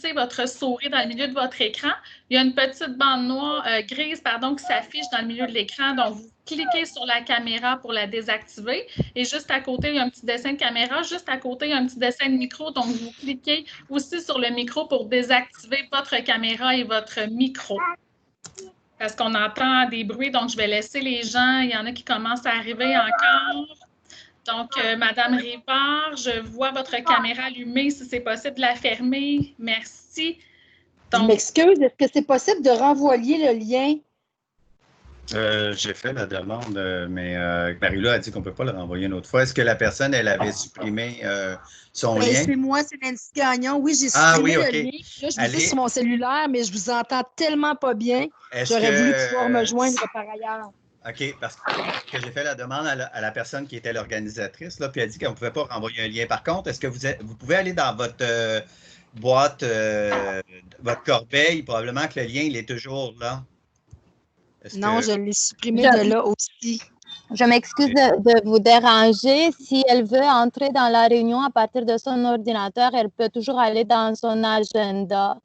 glisser votre souris dans le milieu de votre écran. Il y a une petite bande noire, grise, pardon, qui s'affiche dans le milieu de l'écran. Donc, vous cliquez sur la caméra pour la désactiver. Et juste à côté, il y a un petit dessin de caméra. Juste à côté, il y a un petit dessin de micro. Donc, vous cliquez aussi sur le micro pour désactiver votre caméra et votre micro. Parce qu'on entend des bruits, donc je vais laisser les gens. Il y en a qui commencent à arriver encore. Donc, Madame Rivard, je vois votre caméra allumée. Si c'est possible de la fermer, merci. Donc, je m'excuse, est-ce que c'est possible de renvoyer le lien? J'ai fait la demande, mais Marie-Là a dit qu'on ne peut pas le renvoyer une autre fois. Est-ce que la personne, elle avait supprimé son lien? C'est moi, c'est Nancy Gagnon. Oui, j'ai supprimé le lien. Là, je vous dis sur mon cellulaire, mais je vous entends tellement pas bien. J'aurais voulu pouvoir me joindre par ailleurs. OK, parce que j'ai fait la demande à la personne qui était l'organisatrice, puis elle dit qu'on ne pouvait pas renvoyer un lien. Par contre, est-ce que vous pouvez aller dans votre boîte, votre corbeille, probablement que le lien, il est toujours là? Non, je l'ai supprimé de là aussi. Je m'excuse de vous déranger. Si elle veut entrer dans la réunion à partir de son ordinateur, elle peut toujours aller dans son agenda.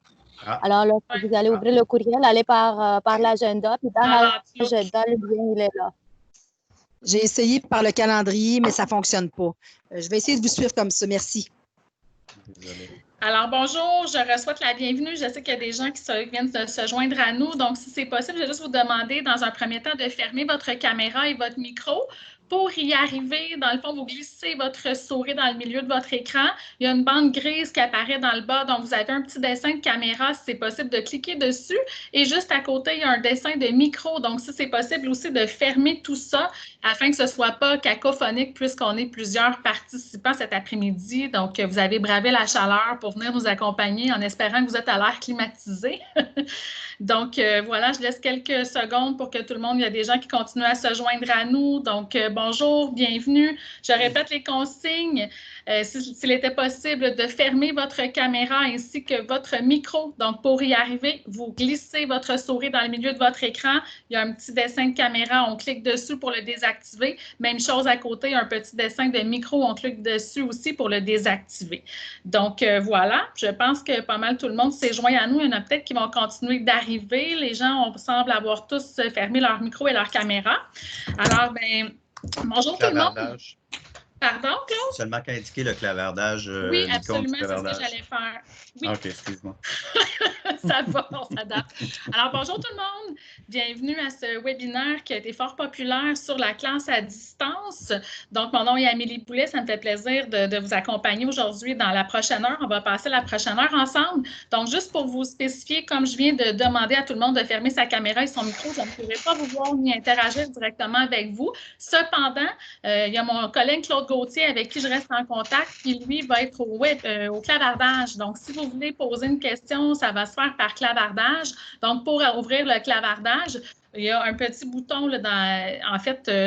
Alors, lorsque vous allez ouvrir le courriel, allez par l'agenda, puis dans l'agenda, le lien, il est là. J'ai essayé par le calendrier, mais ça ne fonctionne pas. Je vais essayer de vous suivre comme ça. Merci. Désolé. Alors, bonjour, je souhaite la bienvenue. Je sais qu'il y a des gens qui viennent de se joindre à nous. Donc, si c'est possible, je vais juste vous demander, dans un premier temps, de fermer votre caméra et votre micro. Pour y arriver, dans le fond, vous glissez votre souris dans le milieu de votre écran. Il y a une bande grise qui apparaît dans le bas. Donc, vous avez un petit dessin de caméra, si c'est possible, de cliquer dessus. Et juste à côté, il y a un dessin de micro. Donc, si c'est possible aussi de fermer tout ça afin que ce ne soit pas cacophonique puisqu'on est plusieurs participants cet après-midi. Donc, vous avez bravé la chaleur pour venir nous accompagner en espérant que vous êtes à l'air climatisé. Donc, voilà, je laisse quelques secondes pour que tout le monde, il y a des gens qui continuent à se joindre à nous. Donc, bonjour, bienvenue. Je répète les consignes. S'il était possible de fermer votre caméra ainsi que votre micro. Donc, pour y arriver, vous glissez votre souris dans le milieu de votre écran. Il y a un petit dessin de caméra, on clique dessus pour le désactiver. Même chose à côté, un petit dessin de micro, on clique dessus aussi pour le désactiver. Donc, voilà, je pense que pas mal tout le monde s'est joint à nous. Il y en a peut-être qui vont continuer d'arriver. Les gens semblent avoir tous fermé leur micro et leur caméra. Alors, bien, bonjour tout le monde. Pardon, Claude? Seulement qu'indiquer le clavardage. Oui, absolument, c'est ce que j'allais faire. Oui. OK, excuse-moi. Ça va, on s'adapte. Alors, bonjour tout le monde. Bienvenue à ce webinaire qui a été fort populaire sur la classe à distance. Donc, mon nom est Amélie Poulet. Ça me fait plaisir de vous accompagner aujourd'hui dans la prochaine heure. On va passer la prochaine heure ensemble. Donc, juste pour vous spécifier, comme je viens de demander à tout le monde de fermer sa caméra et son micro, je ne pourrai pas vous voir ni interagir directement avec vous. Cependant, il y a mon collègue Claude Gauthier avec qui je reste en contact, qui lui va être au clavardage. Donc, si vous voulez poser une question, ça va se faire par clavardage. Donc, pour ouvrir le clavardage, il y a un petit bouton là,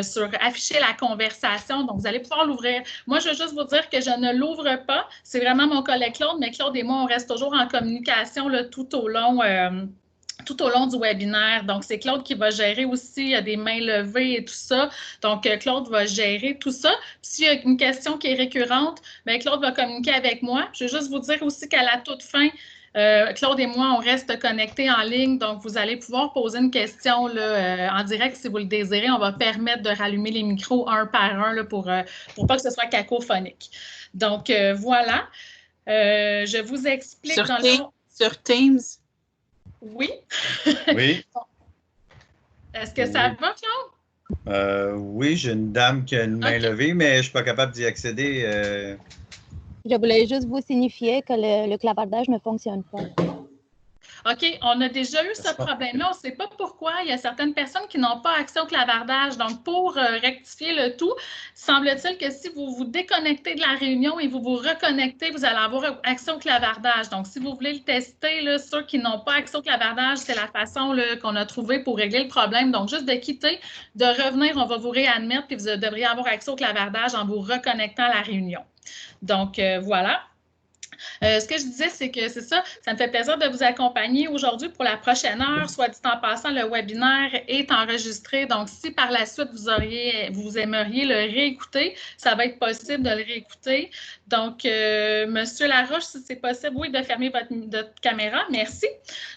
sur afficher la conversation. Donc, vous allez pouvoir l'ouvrir. Moi, je veux juste vous dire que je ne l'ouvre pas. C'est vraiment mon collègue Claude, mais Claude et moi, on reste toujours en communication là, tout au long du webinaire. Donc, c'est Claude qui va gérer aussi, il y a des mains levées et tout ça. Donc, Claude va gérer tout ça. Puis, s'il y a une question qui est récurrente, bien, Claude va communiquer avec moi. Je veux juste vous dire aussi qu'à la toute fin, Claude et moi, on reste connectés en ligne. Donc, vous allez pouvoir poser une question là, en direct si vous le désirez. On va permettre de rallumer les micros un par un là, pour pas que ce soit cacophonique. Donc, voilà. Je vous explique sur Teams. Oui. Oui. Est-ce que ça va, Claude? Oui, j'ai une dame qui a une main levée, mais je ne suis pas capable d'y accéder. Je voulais juste vous signifier que le clavardage ne fonctionne pas. OK, on a déjà eu ce problème-là. On ne sait pas pourquoi. Il y a certaines personnes qui n'ont pas accès au clavardage. Donc, pour rectifier le tout, semble-t-il que si vous vous déconnectez de la réunion et vous vous reconnectez, vous allez avoir accès au clavardage. Donc, si vous voulez le tester, là, ceux qui n'ont pas accès au clavardage, c'est la façon qu'on a trouvée pour régler le problème. Donc, juste de quitter, de revenir, on va vous réadmettre, puis vous devriez avoir accès au clavardage en vous reconnectant à la réunion. Donc, voilà. Ce que je disais, c'est que c'est ça, ça me fait plaisir de vous accompagner aujourd'hui pour la prochaine heure. Soit dit en passant, le webinaire est enregistré. Donc, si par la suite, vous aimeriez le réécouter, ça va être possible de le réécouter. Donc, Monsieur Laroche, si c'est possible, oui, de fermer votre caméra. Merci.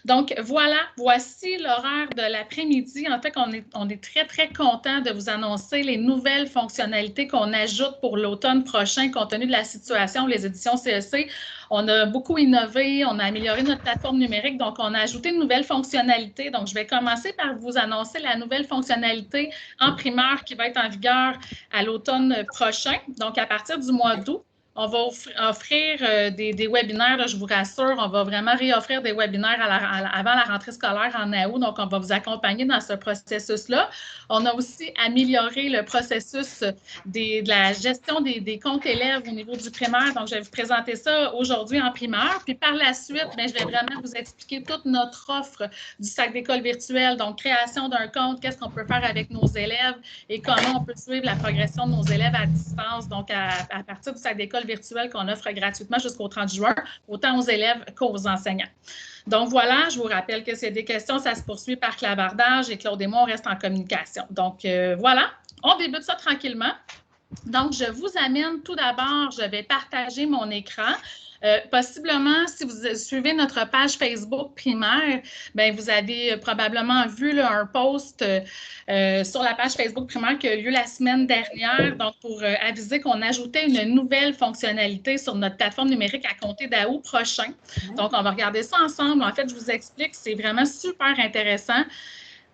Donc, voilà, voici l'horaire de l'après-midi. En fait, on est très, très content de vous annoncer les nouvelles fonctionnalités qu'on ajoute pour l'automne prochain, compte tenu de la situation, les éditions CEC. On a beaucoup innové, on a amélioré notre plateforme numérique, donc on a ajouté une nouvelle fonctionnalité. Donc, je vais commencer par vous annoncer la nouvelle fonctionnalité en primeur qui va être en vigueur à l'automne prochain, donc à partir du mois d'août. On va offrir des webinaires, là, je vous rassure, on va vraiment réoffrir des webinaires avant la rentrée scolaire en août, donc on va vous accompagner dans ce processus-là. On a aussi amélioré le processus de la gestion des comptes élèves au niveau du primaire, donc je vais vous présenter ça aujourd'hui en primaire, puis par la suite, bien, je vais vraiment vous expliquer toute notre offre du sac d'école virtuel, donc création d'un compte, qu'est-ce qu'on peut faire avec nos élèves et comment on peut suivre la progression de nos élèves à distance, donc à partir du sac d'école virtuel qu'on offre gratuitement jusqu'au 30 juin, autant aux élèves qu'aux enseignants. Donc voilà, je vous rappelle que c'est des questions, ça se poursuit par clavardage et Claude et moi, on reste en communication. Donc voilà, on débute ça tranquillement. Donc, je vous amène tout d'abord, je vais partager mon écran. Possiblement, si vous suivez notre page Facebook primaire, bien, vous avez probablement vu là, un post sur la page Facebook primaire qui a eu lieu la semaine dernière, donc pour aviser qu'on ajoutait une nouvelle fonctionnalité sur notre plateforme numérique à compter d'août prochain. Donc, on va regarder ça ensemble. En fait, je vous explique, c'est vraiment super intéressant.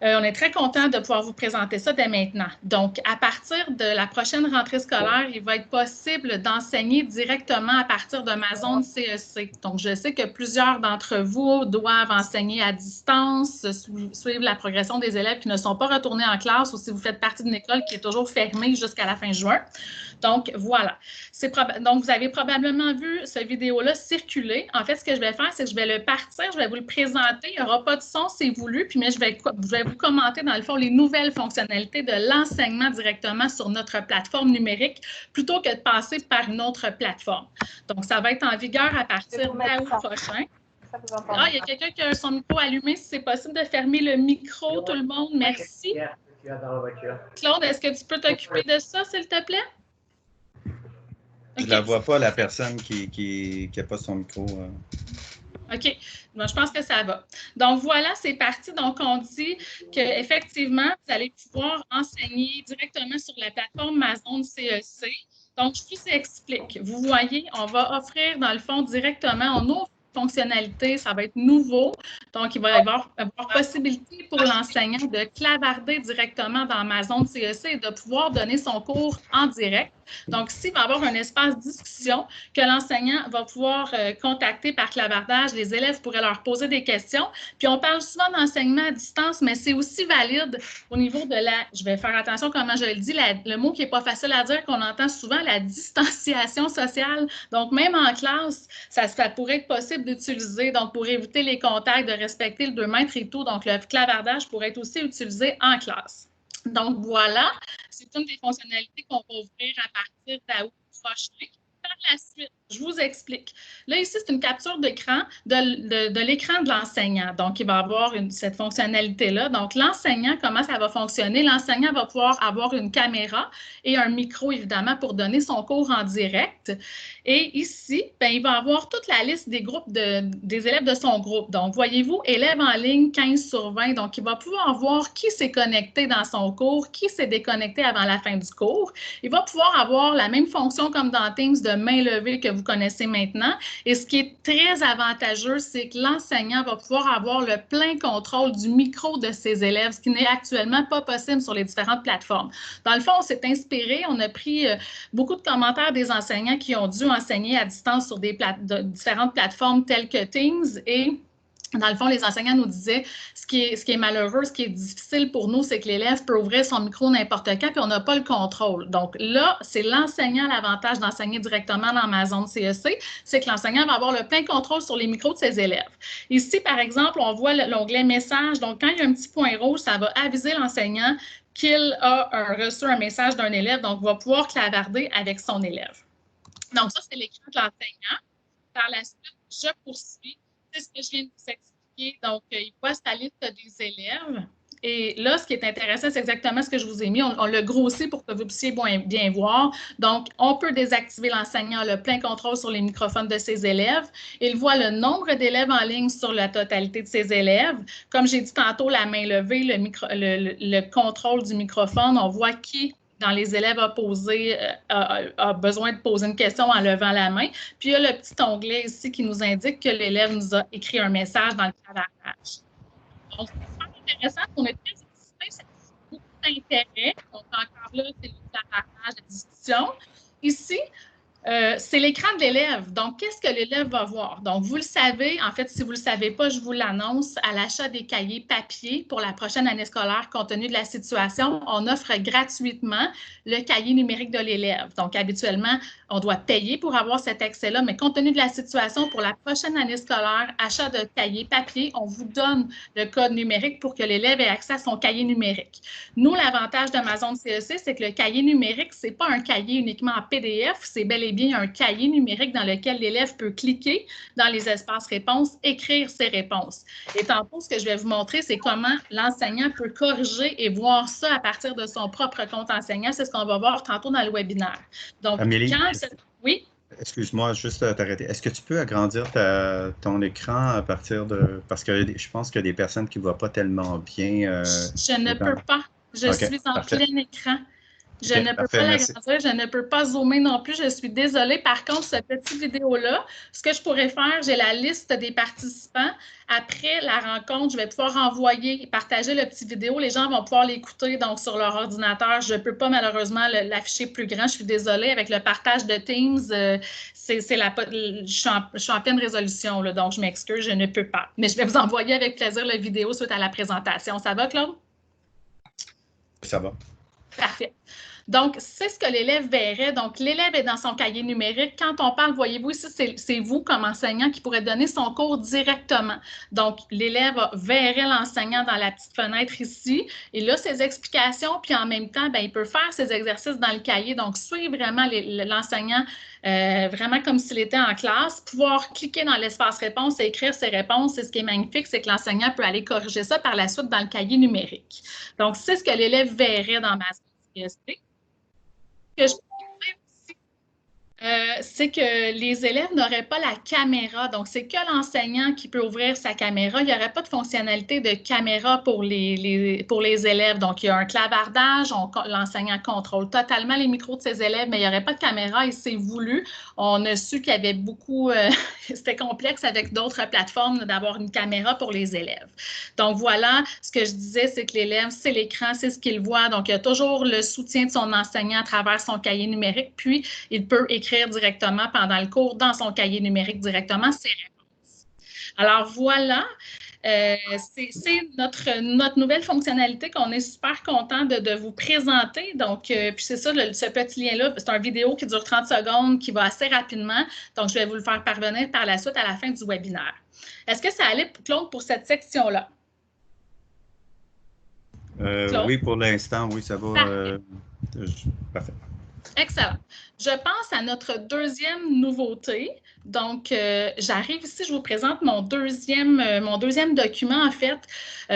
On est très content de pouvoir vous présenter ça dès maintenant. Donc, à partir de la prochaine rentrée scolaire, il va être possible d'enseigner directement à partir de ma zone CEC. Donc, je sais que plusieurs d'entre vous doivent enseigner à distance, suivre la progression des élèves qui ne sont pas retournés en classe ou si vous faites partie d'une école qui est toujours fermée jusqu'à la fin juin. Donc, voilà. Donc, vous avez probablement vu cette vidéo-là circuler. En fait, ce que je vais faire, c'est que je vais le partir, je vais vous le présenter. Il n'y aura pas de son, c'est voulu, puis mais je vais vous commenter, dans le fond, les nouvelles fonctionnalités de l'enseignement directement sur notre plateforme numérique plutôt que de passer par une autre plateforme. Donc, ça va être en vigueur à partir d'août prochain. Ah, il y a quelqu'un qui a son micro allumé. Si c'est possible de fermer le micro, tout le monde, merci. Claude, est-ce que tu peux t'occuper de ça, s'il te plaît? Je ne la vois pas, la personne qui n'a pas son micro. OK. Bon, je pense que ça va. Donc, voilà, c'est parti. Donc, on dit qu'effectivement, vous allez pouvoir enseigner directement sur la plateforme Mazone CEC. Donc, je vous explique. Vous voyez, on va offrir, dans le fond, directement, on ouvre fonctionnalité, ça va être nouveau. Donc, il va y avoir possibilité pour l'enseignant de clavarder directement dans Mazone CEC et de pouvoir donner son cours en direct. Donc, ici, il va y avoir un espace discussion que l'enseignant va pouvoir contacter par clavardage. Les élèves pourraient leur poser des questions. Puis, on parle souvent d'enseignement à distance, mais c'est aussi valide au niveau de la, je vais faire attention comment je le dis, le mot qui n'est pas facile à dire, qu'on entend souvent, la distanciation sociale. Donc, même en classe, ça pourrait être possible d'utiliser, donc pour éviter les contacts, de respecter le 2 mètres et tout. Donc, le clavardage pourrait être aussi utilisé en classe. Donc, voilà, c'est une des fonctionnalités qu'on va ouvrir à partir d'août prochain. Par la suite, je vous explique. Là, ici, c'est une capture d'écran de l'écran de l'enseignant. Donc, il va avoir cette fonctionnalité-là. Donc, l'enseignant, comment ça va fonctionner? L'enseignant va pouvoir avoir une caméra et un micro, évidemment, pour donner son cours en direct. Et ici, bien, il va avoir toute la liste des groupes des élèves de son groupe. Donc, voyez-vous, élèves en ligne 15/20. Donc, il va pouvoir voir qui s'est connecté dans son cours, qui s'est déconnecté avant la fin du cours. Il va pouvoir avoir la même fonction comme dans Teams de main levée que vous connaissez maintenant. Et ce qui est très avantageux, c'est que l'enseignant va pouvoir avoir le plein contrôle du micro de ses élèves, ce qui n'est actuellement pas possible sur les différentes plateformes. Dans le fond, on s'est inspiré, on a pris beaucoup de commentaires des enseignants qui ont dû enseigner à distance sur différentes plateformes telles que Teams et dans le fond, les enseignants nous disaient ce qui est malheureux, ce qui est difficile pour nous, c'est que l'élève peut ouvrir son micro n'importe quand puis on n'a pas le contrôle. Donc là, c'est l'enseignant l'avantage d'enseigner directement dans Mazone CEC, c'est que l'enseignant va avoir le plein contrôle sur les micros de ses élèves. Ici, par exemple, on voit l'onglet Messages. Donc, quand il y a un petit point rouge, ça va aviser l'enseignant qu'il a reçu un message d'un élève, donc il va pouvoir clavarder avec son élève. Donc, ça, c'est l'écran de l'enseignant. Par la suite, je poursuis. C'est ce que je viens de vous expliquer. Donc, il voit sa liste des élèves. Et là, ce qui est intéressant, c'est exactement ce que je vous ai mis. On l'a grossi pour que vous puissiez bien voir. Donc, on peut désactiver l'enseignant, le plein contrôle sur les microphones de ses élèves. Il voit le nombre d'élèves en ligne sur la totalité de ses élèves. Comme j'ai dit tantôt, la main levée, le contrôle du microphone, on voit qui dans les élèves a besoin de poser une question en levant la main. Puis, il y a le petit onglet ici qui nous indique que l'élève nous a écrit un message dans le clavardage. Donc, c'est intéressant, on est très excités, ça fait beaucoup d'intérêt. Donc, encore là, c'est le clavardage de discussion. Ici, c'est l'écran de l'élève. Donc, qu'est-ce que l'élève va voir? Donc, vous le savez, en fait, si vous ne le savez pas, je vous l'annonce, à l'achat des cahiers papier pour la prochaine année scolaire, compte tenu de la situation, on offre gratuitement le cahier numérique de l'élève. Donc, habituellement, on doit payer pour avoir cet accès-là, mais compte tenu de la situation, pour la prochaine année scolaire, achat de cahiers papier, on vous donne le code numérique pour que l'élève ait accès à son cahier numérique. Nous, l'avantage d'Amazon CEC, c'est que le cahier numérique, ce n'est pas un cahier uniquement en PDF, c'est bel et bien un cahier numérique dans lequel l'élève peut cliquer dans les espaces réponses, écrire ses réponses. Et tantôt, ce que je vais vous montrer, c'est comment l'enseignant peut corriger et voir ça à partir de son propre compte enseignant. C'est ce qu'on va voir tantôt dans le webinaire. Donc, Amélie, oui? Excuse-moi, juste t'arrêter. Est-ce que tu peux agrandir ton écran à partir de... Parce que je pense qu'il y a des personnes qui ne voient pas tellement bien. Je ne peux pas. Je suis en plein écran. Je ne peux pas l'agrandir, je ne peux pas zoomer non plus, je suis désolée. Par contre, cette petite vidéo-là, ce que je pourrais faire, j'ai la liste des participants. Après la rencontre, je vais pouvoir envoyer, partager le petit vidéo. Les gens vont pouvoir l'écouter donc sur leur ordinateur. Je ne peux pas malheureusement l'afficher plus grand. Je suis désolée. Avec le partage de Teams, je suis en pleine résolution, là, donc je m'excuse, je ne peux pas. Mais je vais vous envoyer avec plaisir la vidéo suite à la présentation. Ça va, Claude? Ça va. Parfait. Donc, c'est ce que l'élève verrait. Donc, l'élève est dans son cahier numérique. Quand on parle, voyez-vous ici, c'est vous comme enseignant qui pourrez donner son cours directement. Donc, l'élève verrait l'enseignant dans la petite fenêtre ici. Et là, ses explications, puis en même temps, bien, il peut faire ses exercices dans le cahier. Donc, suivre vraiment l'enseignant vraiment comme s'il était en classe, pouvoir cliquer dans l'espace réponse et écrire ses réponses. Et ce qui est magnifique, c'est que l'enseignant peut aller corriger ça par la suite dans le cahier numérique. Donc, c'est ce que l'élève verrait dans ma CSP. Ce que je peux dire aussi, c'est que les élèves n'auraient pas la caméra. Donc, c'est que l'enseignant qui peut ouvrir sa caméra. Il n'y aurait pas de fonctionnalité de caméra pour les élèves. Donc, il y a un clavardage. L'enseignant contrôle totalement les micros de ses élèves, mais il n'y aurait pas de caméra et c'est voulu. On a su qu'il y avait beaucoup... c'était complexe avec d'autres plateformes d'avoir une caméra pour les élèves. Donc, voilà, ce que je disais, c'est que l'élève, c'est l'écran, c'est ce qu'il voit. Donc, il y a toujours le soutien de son enseignant à travers son cahier numérique, puis il peut écrire directement pendant le cours dans son cahier numérique directement ses réponses. Alors, voilà. C'est notre nouvelle fonctionnalité qu'on est super content de vous présenter. Donc, puis c'est ça, ce petit lien-là, c'est une vidéo qui dure 30 secondes, qui va assez rapidement. Donc, je vais vous le faire parvenir par la suite à la fin du webinaire. Est-ce que ça allait, Claude, pour cette section-là? Oui, pour l'instant, oui, ça va. Parfait. Excellent. Je pense à notre deuxième nouveauté. Donc, j'arrive ici, je vous présente mon deuxième document, en fait.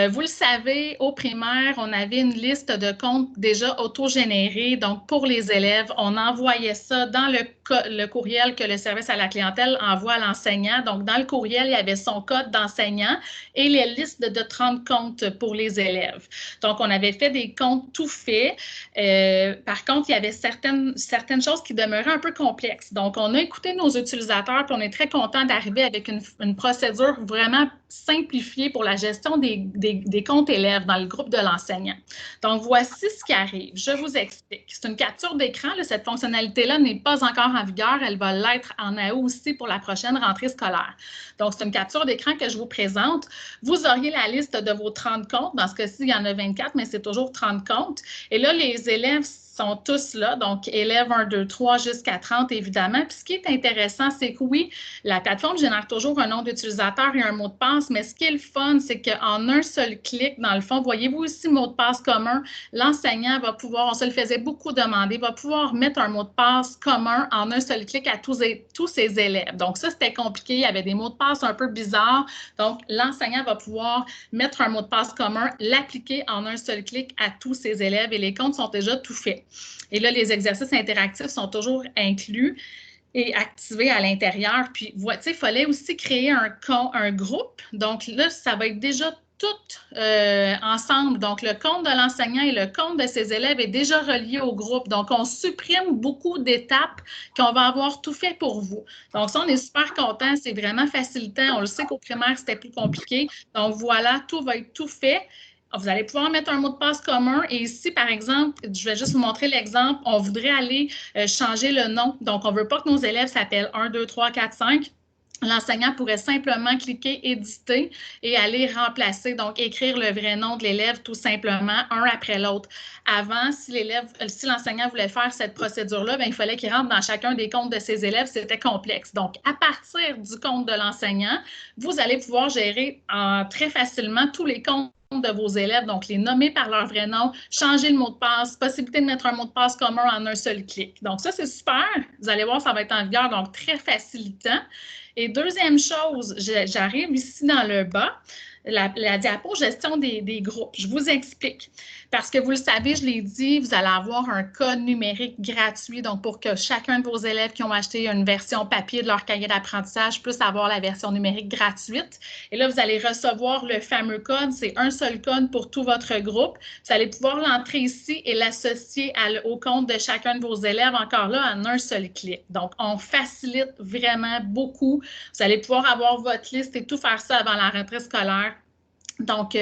Vous le savez, au primaire, on avait une liste de comptes déjà autogénérés. Donc, pour les élèves, on envoyait ça dans le courriel que le service à la clientèle envoie à l'enseignant. Donc, dans le courriel, il y avait son code d'enseignant et les listes de 30 comptes pour les élèves. Donc, on avait fait des comptes tout faits. Par contre, il y avait certaines choses qui demeuraient un peu complexes. Donc, on a écouté nos utilisateurs, puis on est très content d'arriver avec une procédure vraiment simplifiée pour la gestion des comptes élèves dans le groupe de l'enseignant. Donc, voici ce qui arrive. Je vous explique. C'est une capture d'écran. Cette fonctionnalité-là n'est pas encore en vigueur. Elle va l'être en août aussi pour la prochaine rentrée scolaire. Donc, c'est une capture d'écran que je vous présente. Vous auriez la liste de vos 30 comptes. Dans ce cas-ci, il y en a 24, mais c'est toujours 30 comptes. Et là, les élèves sont tous là, donc élèves 1, 2, 3 jusqu'à 30, évidemment. Puis ce qui est intéressant, c'est que oui, la plateforme génère toujours un nom d'utilisateur et un mot de passe, passe, mais ce qui est le fun, c'est qu'en un seul clic, dans le fond, voyez-vous ici, mot de passe commun, l'enseignant va pouvoir, on se le faisait beaucoup demander, va pouvoir mettre un mot de passe commun en un seul clic à tous ses élèves. Donc ça, c'était compliqué, il y avait des mots de passe un peu bizarres. Donc, l'enseignant va pouvoir mettre un mot de passe commun, l'appliquer en un seul clic à tous ses élèves et les comptes sont déjà tout faits. Et là, les exercices interactifs sont toujours inclus et activés à l'intérieur. Puis, tu sais, il fallait aussi créer un groupe. Donc là, ça va être déjà tout ensemble. Donc, le compte de l'enseignant et le compte de ses élèves est déjà relié au groupe. Donc, on supprime beaucoup d'étapes qu'on va avoir tout fait pour vous. Donc, ça, on est super contents. C'est vraiment facilitant. On le sait qu'au primaire, c'était plus compliqué. Donc, voilà, tout va être tout fait. Vous allez pouvoir mettre un mot de passe commun et ici, par exemple, je vais juste vous montrer l'exemple. On voudrait aller changer le nom. Donc, on ne veut pas que nos élèves s'appellent 1, 2, 3, 4, 5. L'enseignant pourrait simplement cliquer « Éditer » et aller remplacer, donc écrire le vrai nom de l'élève tout simplement, un après l'autre. Avant, si l'enseignant voulait faire cette procédure-là, il fallait qu'il rentre dans chacun des comptes de ses élèves, c'était complexe. Donc, à partir du compte de l'enseignant, vous allez pouvoir gérer très facilement tous les comptes de vos élèves, donc les nommer par leur vrai nom, changer le mot de passe, possibilité de mettre un mot de passe commun en un seul clic. Donc ça, c'est super. Vous allez voir, ça va être en vigueur, donc très facilitant. Et deuxième chose, j'arrive ici dans le bas, la diapo gestion des groupes. Je vous explique. Parce que vous le savez, je l'ai dit, vous allez avoir un code numérique gratuit. Donc, pour que chacun de vos élèves qui ont acheté une version papier de leur cahier d'apprentissage puisse avoir la version numérique gratuite. Et là, vous allez recevoir le fameux code. C'est un seul code pour tout votre groupe. Vous allez pouvoir l'entrer ici et l'associer au compte de chacun de vos élèves, encore là, en un seul clic. Donc, on facilite vraiment beaucoup. Vous allez pouvoir avoir votre liste et tout faire ça avant la rentrée scolaire. Donc,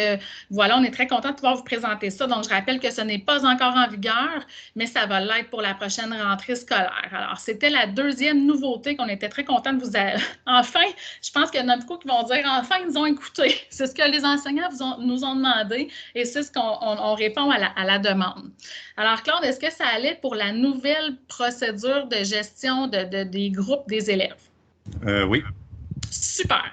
voilà, on est très content de pouvoir vous présenter ça. Donc, je rappelle que ce n'est pas encore en vigueur, mais ça va l'être pour la prochaine rentrée scolaire. Alors, c'était la deuxième nouveauté qu'on était très content de vous... Enfin, je pense qu'il y en a beaucoup qui vont dire « Enfin, ils nous ont écoutés ». C'est ce que les enseignants nous ont demandé et c'est ce qu'on répond à la demande. Alors, Claude, est-ce que ça allait pour la nouvelle procédure de gestion des groupes des élèves? Oui. Super.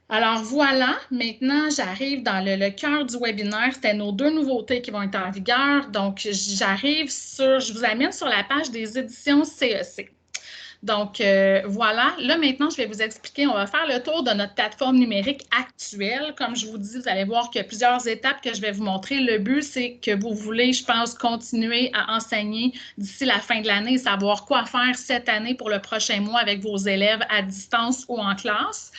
Alors voilà, maintenant j'arrive dans le cœur du webinaire. C'était nos deux nouveautés qui vont être en vigueur. Donc, je vous amène sur la page des éditions CEC. Donc, voilà. Là, maintenant, je vais vous expliquer, on va faire le tour de notre plateforme numérique actuelle. Comme je vous dis, vous allez voir qu'il y a plusieurs étapes que je vais vous montrer. Le but, c'est que vous voulez, je pense, continuer à enseigner d'ici la fin de l'année, savoir quoi faire cette année pour le prochain mois avec vos élèves à distance ou en classe.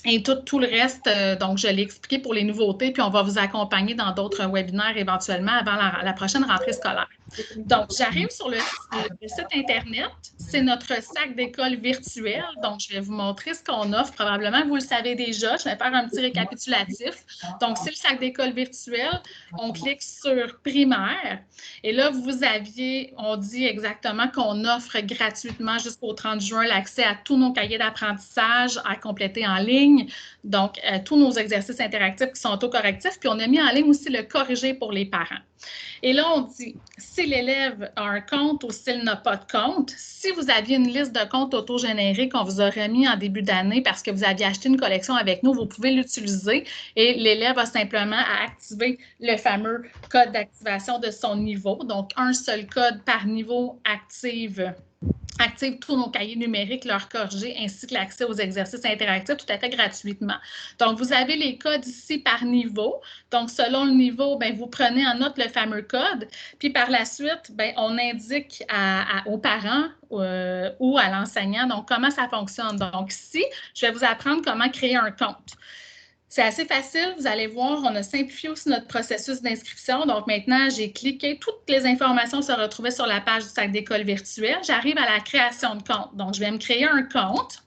Et tout le reste, donc je l'ai expliqué pour les nouveautés, puis on va vous accompagner dans d'autres webinaires éventuellement avant la prochaine rentrée scolaire. Donc, j'arrive sur le site Internet. C'est notre sac d'école virtuel. Donc, je vais vous montrer ce qu'on offre. Probablement que vous le savez déjà. Je vais faire un petit récapitulatif. Donc, c'est le sac d'école virtuel. On clique sur primaire. Et là, on dit exactement qu'on offre gratuitement jusqu'au 30 juin l'accès à tous nos cahiers d'apprentissage à compléter en ligne. Donc, tous nos exercices interactifs qui sont autocorrectifs. Puis, on a mis en ligne aussi le corrigé pour les parents. Et là, on dit, si l'élève a un compte ou s'il n'a pas de compte, si vous aviez une liste de comptes auto-générés qu'on vous a remis en début d'année parce que vous aviez acheté une collection avec nous, vous pouvez l'utiliser et l'élève a simplement à activer le fameux code d'activation de son niveau. Donc, un seul code par niveau active tous nos cahiers numériques, leur corrigés, ainsi que l'accès aux exercices interactifs tout à fait gratuitement. Donc, vous avez les codes ici par niveau. Donc, selon le niveau, vous prenez en note le fameux code. Puis, par la suite, on indique aux parents ou à l'enseignant, donc, comment ça fonctionne. Donc, ici, je vais vous apprendre comment créer un compte. C'est assez facile, vous allez voir, on a simplifié aussi notre processus d'inscription. Donc maintenant, j'ai cliqué, toutes les informations se retrouvaient sur la page du sac d'école virtuel. J'arrive à la création de compte. Donc, je vais me créer un compte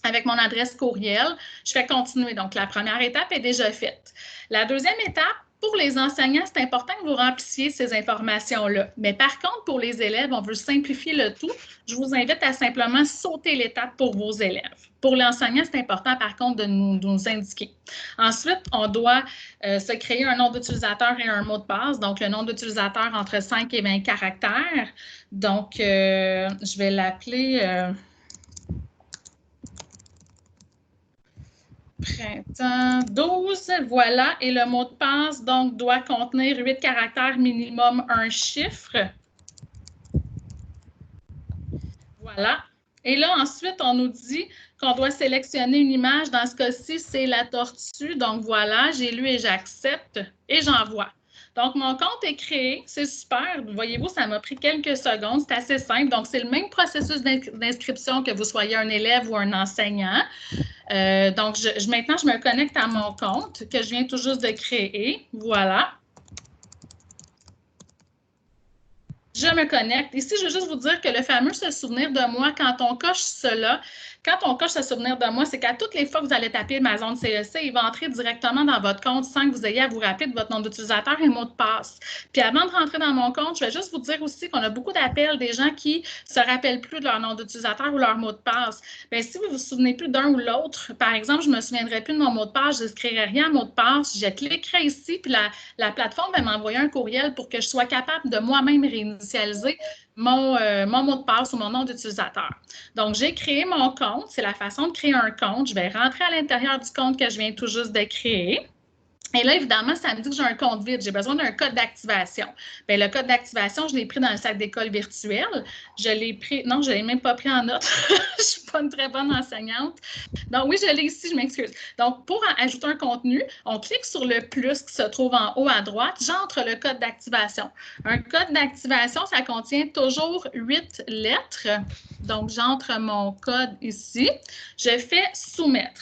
avec mon adresse courriel. Je fais continuer. Donc, la première étape est déjà faite. La deuxième étape, pour les enseignants, c'est important que vous remplissiez ces informations-là. Mais par contre, pour les élèves, on veut simplifier le tout. Je vous invite à simplement sauter l'étape pour vos élèves. Pour l'enseignant, c'est important, par contre, de nous indiquer. Ensuite, on doit se créer un nom d'utilisateur et un mot de passe. Donc, le nom d'utilisateur entre 5 et 20 caractères. Donc, je vais l'appeler... Printemps 12, voilà. Et le mot de passe, donc, doit contenir 8 caractères minimum, un chiffre. Voilà. Et là, ensuite, on nous dit qu'on doit sélectionner une image. Dans ce cas-ci, c'est la tortue. Donc, voilà, j'ai lu et j'accepte et j'envoie. Donc, mon compte est créé. C'est super. Voyez-vous, ça m'a pris quelques secondes. C'est assez simple. Donc, c'est le même processus d'inscription que vous soyez un élève ou un enseignant. Donc, maintenant, je me connecte à mon compte que je viens tout juste de créer. Voilà. Je me connecte. Ici, je veux juste vous dire que le fameux se souvenir de moi, quand on coche cela, quand on coche se souvenir de moi, c'est qu'à toutes les fois que vous allez taper ma zone CEC, il va entrer directement dans votre compte sans que vous ayez à vous rappeler de votre nom d'utilisateur et mot de passe. Puis avant de rentrer dans mon compte, je vais juste vous dire aussi qu'on a beaucoup d'appels des gens qui ne se rappellent plus de leur nom d'utilisateur ou leur mot de passe. Bien, si vous ne vous souvenez plus d'un ou l'autre, par exemple, je ne me souviendrai plus de mon mot de passe, je n'inscrirai rien à mot de passe, je cliquerai ici, puis la plateforme va m'envoyer un courriel pour que je sois capable de moi-même réinitialiser mon mot de passe ou mon nom d'utilisateur. Donc, j'ai créé mon compte. C'est la façon de créer un compte. Je vais rentrer à l'intérieur du compte que je viens tout juste de créer. Et là, évidemment, ça me dit que j'ai un compte vide. J'ai besoin d'un code d'activation. Bien, le code d'activation, je l'ai pris dans le sac d'école virtuel. Je l'ai pris... Non, je ne l'ai même pas pris en note. Je ne suis pas une très bonne enseignante. Donc, oui, je l'ai ici, je m'excuse. Donc, pour ajouter un contenu, on clique sur le plus qui se trouve en haut à droite. J'entre le code d'activation. Un code d'activation, ça contient toujours 8 lettres. Donc, j'entre mon code ici. Je fais « Soumettre ».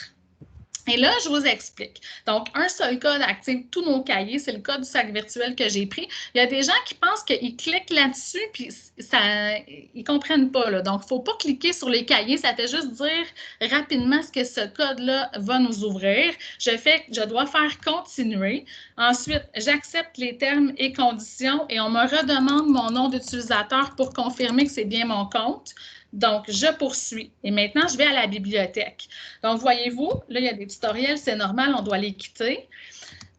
Et là, je vous explique. Donc, un seul code active tous nos cahiers. C'est le code du sac virtuel que j'ai pris. Il y a des gens qui pensent qu'ils cliquent là-dessus puis ils ne comprennent pas. Là. Donc, il ne faut pas cliquer sur les cahiers. Ça fait juste dire rapidement ce que ce code-là va nous ouvrir. Je dois faire continuer. Ensuite, j'accepte les termes et conditions et on me redemande mon nom d'utilisateur pour confirmer que c'est bien mon compte. Donc, je poursuis. Et maintenant, je vais à la bibliothèque. Donc, voyez-vous, là, il y a des tutoriels, c'est normal, on doit les quitter.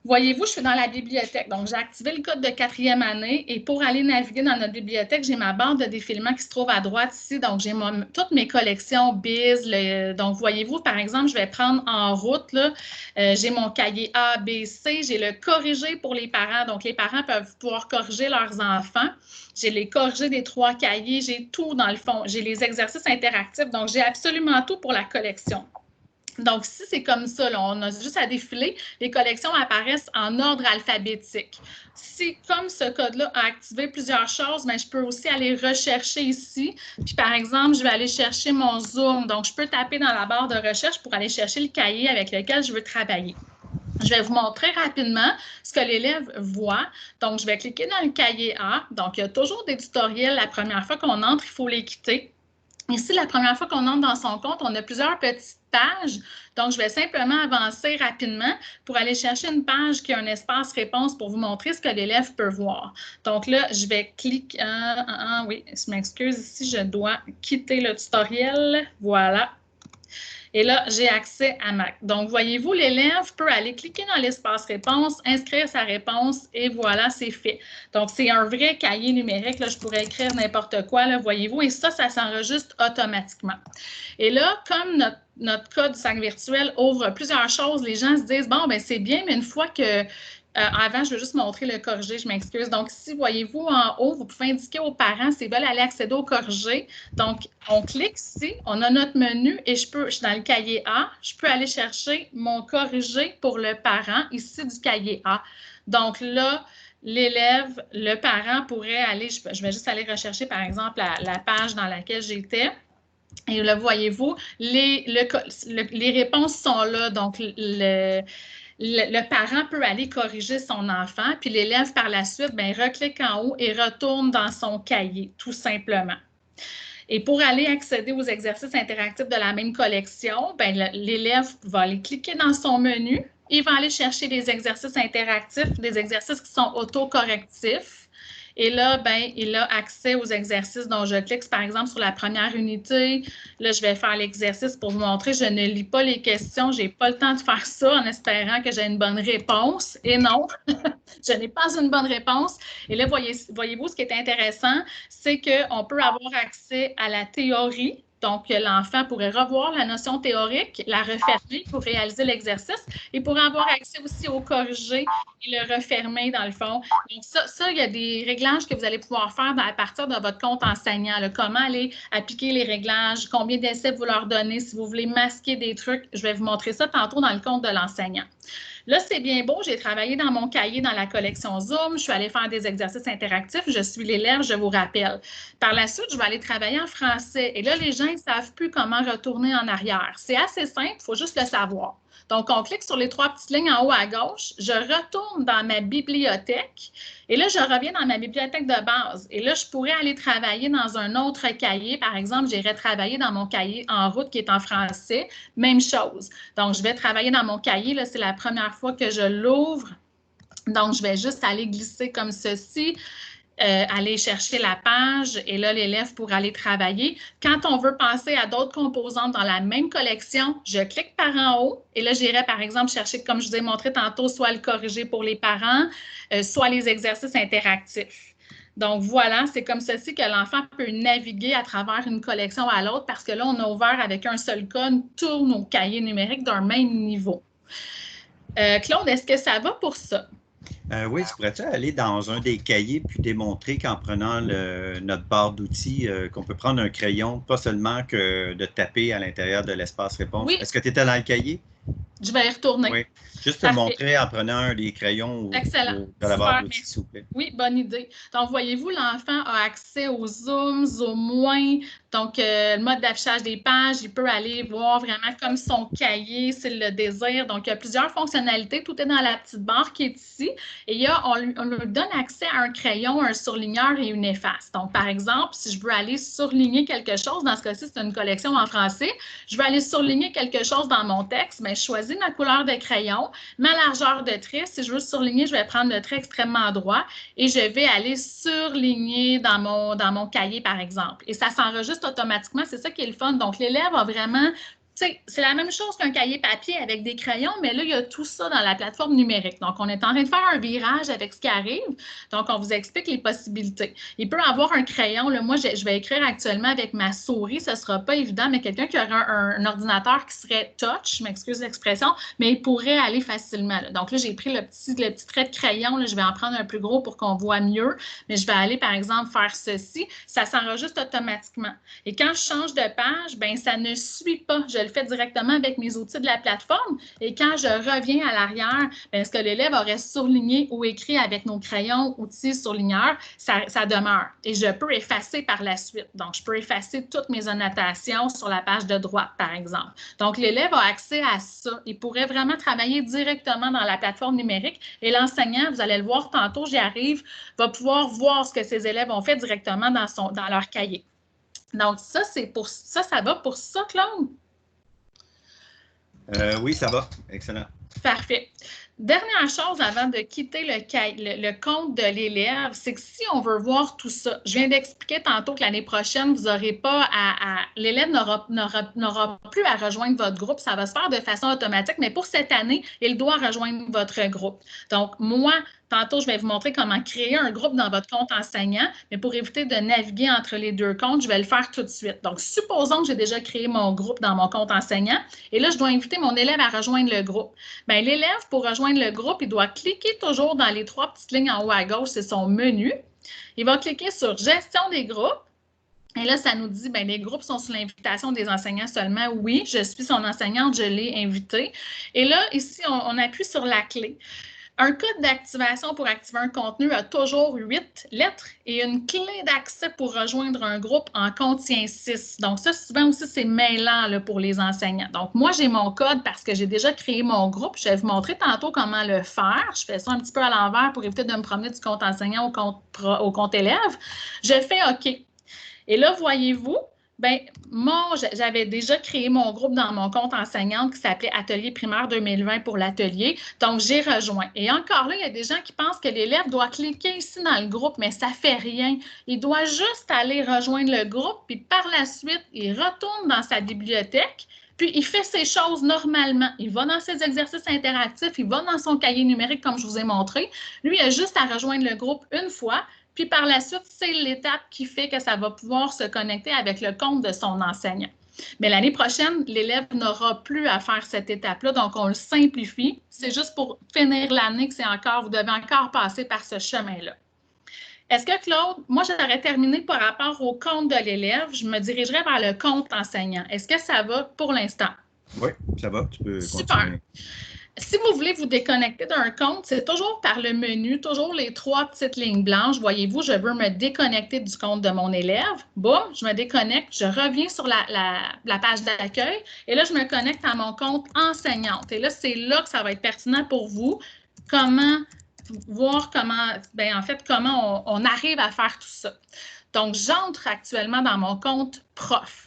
Voyez-vous, je suis dans la bibliothèque. Donc, j'ai activé le code de 4e année et pour aller naviguer dans notre bibliothèque, j'ai ma barre de défilement qui se trouve à droite ici. Donc, j'ai toutes mes collections BIS. Donc, voyez-vous, par exemple, je vais prendre en route, j'ai mon cahier A, B, C. J'ai le corrigé pour les parents. Donc, les parents peuvent pouvoir corriger leurs enfants. J'ai les corrigés des 3 cahiers. J'ai tout dans le fond. J'ai les exercices interactifs. Donc, j'ai absolument tout pour la collection. Donc, si c'est comme ça, là, on a juste à défiler, les collections apparaissent en ordre alphabétique. Si, comme ce code-là a activé plusieurs choses, mais je peux aussi aller rechercher ici. Puis, par exemple, je vais aller chercher mon Zoom. Donc, je peux taper dans la barre de recherche pour aller chercher le cahier avec lequel je veux travailler. Je vais vous montrer rapidement ce que l'élève voit. Donc, je vais cliquer dans le cahier A. Donc, il y a toujours des tutoriels. La première fois qu'on entre, il faut les quitter. Ici, la première fois qu'on entre dans son compte, on a plusieurs petites pages. Donc, je vais simplement avancer rapidement pour aller chercher une page qui a un espace réponse pour vous montrer ce que l'élève peut voir. Donc là, je vais cliquer. Oui, je m'excuse. Ici, je dois quitter le tutoriel. Voilà. Et là, j'ai accès à Mac. Donc, voyez-vous, l'élève peut aller cliquer dans l'espace réponse, inscrire sa réponse et voilà, c'est fait. Donc, c'est un vrai cahier numérique. Là, je pourrais écrire n'importe quoi, là, voyez-vous, et ça s'enregistre automatiquement. Et là, comme notre code du sac virtuel ouvre plusieurs choses, les gens se disent, bon, ben c'est bien, mais une fois que... avant, je veux juste montrer le corrigé, je m'excuse. Donc, ici, voyez-vous, en haut, vous pouvez indiquer aux parents s'ils veulent aller accéder au corrigé. Donc, on clique ici, on a notre menu et je suis dans le cahier A, je peux aller chercher mon corrigé pour le parent, ici du cahier A. Donc là, l'élève, le parent pourrait aller, je vais juste aller rechercher, par exemple, la page dans laquelle j'étais. Et là, voyez-vous, les réponses sont là. Donc, le parent peut aller corriger son enfant, puis l'élève, par la suite, bien, reclique en haut et retourne dans son cahier, tout simplement. Et pour aller accéder aux exercices interactifs de la même collection, bien, l'élève va aller cliquer dans son menu. Il va aller chercher des exercices interactifs, des exercices qui sont autocorrectifs. Et là, bien, il a accès aux exercices dont je clique, par exemple, sur la première unité. Là, je vais faire l'exercice pour vous montrer. Je ne lis pas les questions. Je n'ai pas le temps de faire ça en espérant que j'ai une bonne réponse. Et non, je n'ai pas une bonne réponse. Et là, voyez-vous, ce qui est intéressant, c'est qu'on peut avoir accès à la théorie Donc, l'enfant pourrait revoir la notion théorique, la refermer pour réaliser l'exercice et pourrait avoir accès aussi au corriger et le refermer dans le fond. Donc, ça, il y a des réglages que vous allez pouvoir faire à partir de votre compte enseignant. Là, comment aller appliquer les réglages, combien d'essais vous leur donnez, si vous voulez masquer des trucs. Je vais vous montrer ça tantôt dans le compte de l'enseignant. Là, c'est bien beau, j'ai travaillé dans mon cahier dans la collection Zoom, je suis allée faire des exercices interactifs, je suis l'élève, je vous rappelle. Par la suite, je vais aller travailler en français. Et là, les gens ne savent plus comment retourner en arrière. C'est assez simple, il faut juste le savoir. Donc, on clique sur les 3 petites lignes en haut à gauche. Je retourne dans ma bibliothèque. Et là, je reviens dans ma bibliothèque de base. Et là, je pourrais aller travailler dans un autre cahier. Par exemple, j'irais travailler dans mon cahier en route qui est en français. Même chose. Donc, je vais travailler dans mon cahier. Là, c'est la première fois que je l'ouvre. Donc, je vais juste aller glisser comme ceci. Aller chercher la page et là, l'élève pourra aller travailler. Quand on veut passer à d'autres composantes dans la même collection, je clique par en haut et là, j'irai par exemple chercher, comme je vous ai montré tantôt, soit le corriger pour les parents, soit les exercices interactifs. Donc, voilà, c'est comme ceci que l'enfant peut naviguer à travers une collection à l'autre parce que là, on a ouvert avec un seul code tous nos cahiers numériques d'un même niveau. Claude, est-ce que ça va pour ça? Oui, tu pourrais-tu aller dans un des cahiers puis démontrer qu'en prenant notre barre d'outils, qu'on peut prendre un crayon, pas seulement que de taper à l'intérieur de l'espace réponse. Oui. Est-ce que tu étais dans le cahier? Je vais y retourner. Oui. Juste te montrer en prenant un des crayons de la barre d'outils, s'il vous plaît. Oui, bonne idée. Donc, voyez-vous, l'enfant a accès au Zoom, Zoom-moins. Donc, le mode d'affichage des pages, il peut aller voir vraiment comme son cahier, s'il le désire. Donc, il y a plusieurs fonctionnalités. Tout est dans la petite barre qui est ici. Et on lui donne accès à un crayon, un surligneur et une efface. Donc, par exemple, si je veux aller surligner quelque chose, dans ce cas-ci, c'est une collection en français, je veux aller surligner quelque chose dans mon texte, bien, je choisis ma couleur de crayon, ma largeur de trait. Si je veux surligner, je vais prendre le trait extrêmement droit et je vais aller surligner dans mon cahier, par exemple. Et ça s'enregistre automatiquement. C'est ça qui est le fun. Donc, l'élève a vraiment... C'est la même chose qu'un cahier papier avec des crayons, mais là, il y a tout ça dans la plateforme numérique. Donc, on est en train de faire un virage avec ce qui arrive. Donc, on vous explique les possibilités. Il peut avoir un crayon. Là, moi, je vais écrire actuellement avec ma souris. Ce ne sera pas évident, mais quelqu'un qui aura un ordinateur qui serait touch, je m'excuse l'expression, mais il pourrait aller facilement. Là. Donc, là, j'ai pris le petit trait de crayon. Là, je vais en prendre un plus gros pour qu'on voit mieux. Mais je vais aller, par exemple, faire ceci. Ça s'enregistre automatiquement. Et quand je change de page, bien, ça ne suit pas. Je le fais directement avec mes outils de la plateforme. Et quand je reviens à l'arrière, ce que l'élève aurait surligné ou écrit avec nos crayons, outils surligneurs, ça demeure. Et je peux effacer par la suite. Donc, je peux effacer toutes mes annotations sur la page de droite, par exemple. Donc, l'élève a accès à ça. Il pourrait vraiment travailler directement dans la plateforme numérique. Et l'enseignant, vous allez le voir tantôt, j'y arrive, va pouvoir voir ce que ses élèves ont fait directement dans leur cahier. Donc, ça va pour ça, Claude? Oui, ça va. Excellent. Parfait. Dernière chose avant de quitter le compte de l'élève, c'est que si on veut voir tout ça, je viens d'expliquer tantôt que l'année prochaine, vous n'aurez pas l'élève n'aura plus à rejoindre votre groupe. Ça va se faire de façon automatique, mais pour cette année, il doit rejoindre votre groupe. Donc, moi, tantôt, je vais vous montrer comment créer un groupe dans votre compte enseignant, mais pour éviter de naviguer entre les deux comptes, je vais le faire tout de suite. Donc, supposons que j'ai déjà créé mon groupe dans mon compte enseignant et là, je dois inviter mon élève à rejoindre le groupe. Bien, l'élève, pour rejoindre le groupe, il doit cliquer toujours dans les 3 petites lignes en haut à gauche, c'est son menu. Il va cliquer sur « Gestion des groupes ». Et là, ça nous dit, bien, les groupes sont sous l'invitation des enseignants seulement. Oui, je suis son enseignante, je l'ai invité. Et là, ici, on appuie sur la clé. Un code d'activation pour activer un contenu a toujours 8 lettres et une clé d'accès pour rejoindre un groupe en contient 6. Donc, ça, souvent aussi, c'est mêlant là, pour les enseignants. Donc, moi, j'ai mon code parce que j'ai déjà créé mon groupe. Je vais vous montrer tantôt comment le faire. Je fais ça un petit peu à l'envers pour éviter de me promener du compte enseignant au compte élève. Je fais OK. Et là, voyez-vous, bien, j'avais déjà créé mon groupe dans mon compte enseignante qui s'appelait Atelier primaire 2020 pour l'atelier. Donc, j'ai rejoint. Et encore là, il y a des gens qui pensent que l'élève doit cliquer ici dans le groupe, mais ça ne fait rien. Il doit juste aller rejoindre le groupe, puis par la suite, il retourne dans sa bibliothèque, puis il fait ses choses normalement. Il va dans ses exercices interactifs, il va dans son cahier numérique, comme je vous ai montré. Lui, il a juste à rejoindre le groupe une fois, Puis par la suite, c'est l'étape qui fait que ça va pouvoir se connecter avec le compte de son enseignant. Mais l'année prochaine, l'élève n'aura plus à faire cette étape-là, donc on le simplifie. C'est juste pour finir l'année que vous devez encore passer par ce chemin-là. Est-ce que, Claude, moi, j'aurais terminé par rapport au compte de l'élève, je me dirigerais vers le compte enseignant. Est-ce que ça va pour l'instant? Oui, ça va, tu peux Super. Continuer. Si vous voulez vous déconnecter d'un compte, c'est toujours par le menu, toujours les 3 petites lignes blanches. Voyez-vous, je veux me déconnecter du compte de mon élève. Boum, je me déconnecte, je reviens sur la page d'accueil et là, je me connecte à mon compte enseignante. Et là, c'est là que ça va être pertinent pour vous. Voir comment, en fait, comment on arrive à faire tout ça. Donc, j'entre actuellement dans mon compte prof.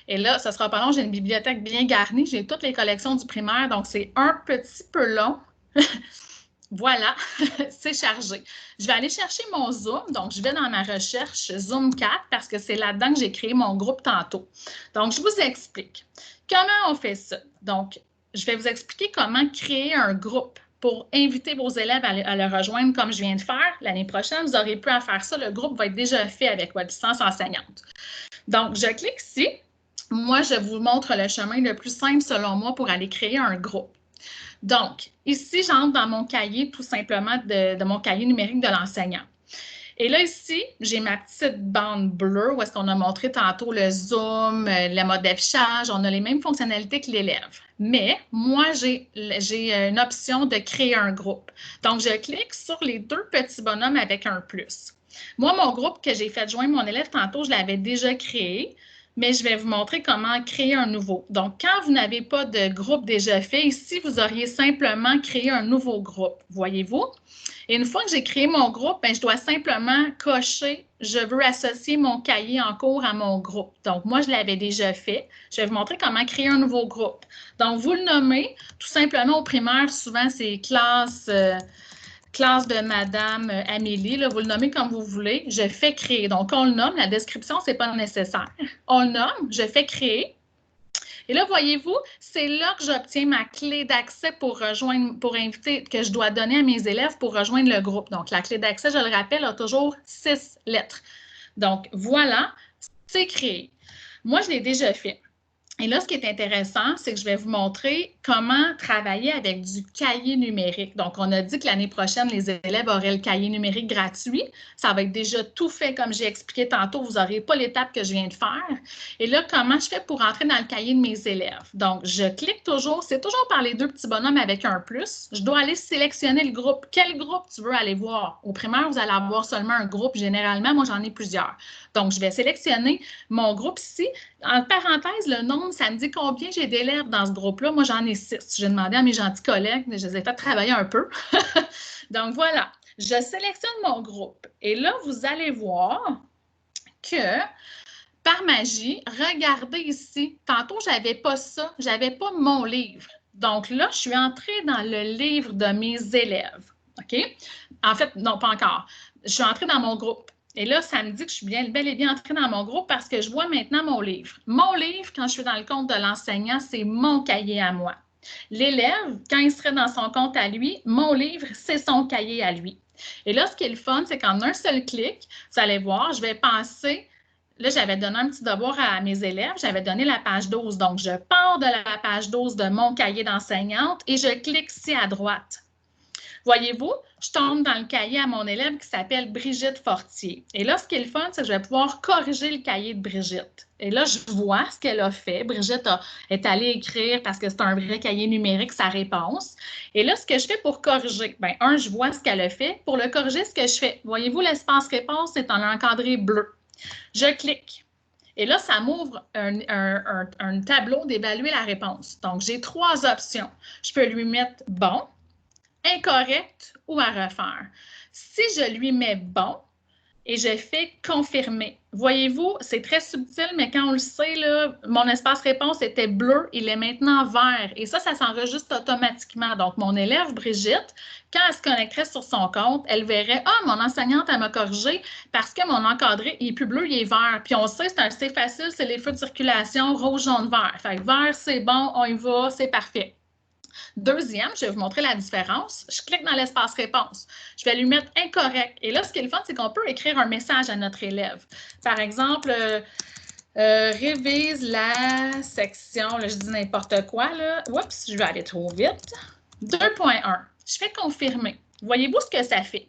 Et là, ça sera pas long, j'ai une bibliothèque bien garnie, j'ai toutes les collections du primaire, donc c'est un petit peu long. Voilà, c'est chargé. Je vais aller chercher mon Zoom, donc je vais dans ma recherche Zoom 4 parce que c'est là-dedans que j'ai créé mon groupe tantôt. Donc, je vous explique. Comment on fait ça? Donc, je vais vous expliquer comment créer un groupe pour inviter vos élèves à le rejoindre comme je viens de faire. L'année prochaine, vous n'aurez plus à faire ça. Le groupe va être déjà fait avec votre licence enseignante. Donc, je clique ici. Moi, je vous montre le chemin le plus simple selon moi pour aller créer un groupe. Donc, ici, j'entre dans mon cahier tout simplement de mon cahier numérique de l'enseignant. Et là, ici, j'ai ma petite bande bleue où est-ce qu'on a montré tantôt le zoom, le mode d'affichage. On a les mêmes fonctionnalités que l'élève. Mais moi, j'ai une option de créer un groupe. Donc, je clique sur les 2 petits bonhommes avec un plus. Moi, mon groupe que j'ai fait joindre mon élève tantôt, je l'avais déjà créé. Mais je vais vous montrer comment créer un nouveau. Donc, quand vous n'avez pas de groupe déjà fait, ici, vous auriez simplement créé un nouveau groupe, voyez-vous? Et une fois que j'ai créé mon groupe, je dois simplement cocher « Je veux associer mon cahier en cours à mon groupe ». Donc, moi, je l'avais déjà fait. Je vais vous montrer comment créer un nouveau groupe. Donc, vous le nommez, tout simplement au primaire, souvent, c'est classe de Madame Amélie, là, vous le nommez comme vous voulez, je fais créer. Donc, on le nomme, la description, ce n'est pas nécessaire. On le nomme, je fais créer. Et là, voyez-vous, c'est là que j'obtiens ma clé d'accès pour inviter, que je dois donner à mes élèves pour rejoindre le groupe. Donc, la clé d'accès, je le rappelle, a toujours 6 lettres. Donc, voilà, c'est créé. Moi, je l'ai déjà fait. Et là, ce qui est intéressant, c'est que je vais vous montrer comment travailler avec du cahier numérique. Donc, on a dit que l'année prochaine, les élèves auraient le cahier numérique gratuit. Ça va être déjà tout fait, comme j'ai expliqué tantôt. Vous n'aurez pas l'étape que je viens de faire. Et là, comment je fais pour entrer dans le cahier de mes élèves? Donc, je clique toujours. C'est toujours par les 2 petits bonhommes avec un plus. Je dois aller sélectionner le groupe. Quel groupe tu veux aller voir? Au primaire, vous allez avoir seulement un groupe. Généralement, moi, j'en ai plusieurs. Donc, je vais sélectionner mon groupe ici. En parenthèse, le nombre, ça me dit combien j'ai d'élèves dans ce groupe-là. Moi, j'en ai 6. J'ai demandé à mes gentils collègues, je les ai fait travailler un peu. Donc, voilà. Je sélectionne mon groupe. Et là, vous allez voir que, par magie, regardez ici. Tantôt, je n'avais pas ça. Je n'avais pas mon livre. Donc, là, je suis entrée dans le livre de mes élèves. OK? En fait, non, pas encore. Je suis entrée dans mon groupe. Et là, ça me dit que je suis bel et bien entrée dans mon groupe parce que je vois maintenant mon livre. Mon livre, quand je suis dans le compte de l'enseignant, c'est mon cahier à moi. L'élève, quand il serait dans son compte à lui, mon livre, c'est son cahier à lui. Et là, ce qui est le fun, c'est qu'en un seul clic, vous allez voir, je vais passer. Là, j'avais donné un petit devoir à mes élèves. J'avais donné la page 12. Donc, je pars de la page 12 de mon cahier d'enseignante et je clique ici à droite. Voyez-vous, je tombe dans le cahier à mon élève qui s'appelle Brigitte Fortier. Et là, ce qui est le fun, c'est que je vais pouvoir corriger le cahier de Brigitte. Et là, je vois ce qu'elle a fait. Brigitte est allée écrire, parce que c'est un vrai cahier numérique, sa réponse. Et là, ce que je fais pour corriger, je vois ce qu'elle a fait. Pour le corriger, ce que je fais, voyez-vous, l'espace réponse est en encadré bleu. Je clique. Et là, ça m'ouvre un tableau d'évaluer la réponse. Donc, j'ai 3 options. Je peux lui mettre « bon », incorrect ou à refaire. Si je lui mets bon et je fais confirmer, voyez-vous, c'est très subtil, mais quand on le sait, là, mon espace réponse était bleu, il est maintenant vert. Et ça s'enregistre automatiquement. Donc, mon élève Brigitte, quand elle se connecterait sur son compte, elle verrait « Ah, mon enseignante, elle m'a corrigé parce que mon encadré, il est plus bleu, il est vert. » Puis on sait, c'est assez facile, c'est les feux de circulation rouge, jaune, vert. Fait que vert, c'est bon, on y va, c'est parfait. Deuxième, je vais vous montrer la différence. Je clique dans l'espace réponse. Je vais lui mettre incorrect. Et là, ce qui est le fun, c'est qu'on peut écrire un message à notre élève. Par exemple, révise la section, là, je dis n'importe quoi, là. Oups, je vais aller trop vite. 2.1. Je fais confirmer. Voyez-vous ce que ça fait?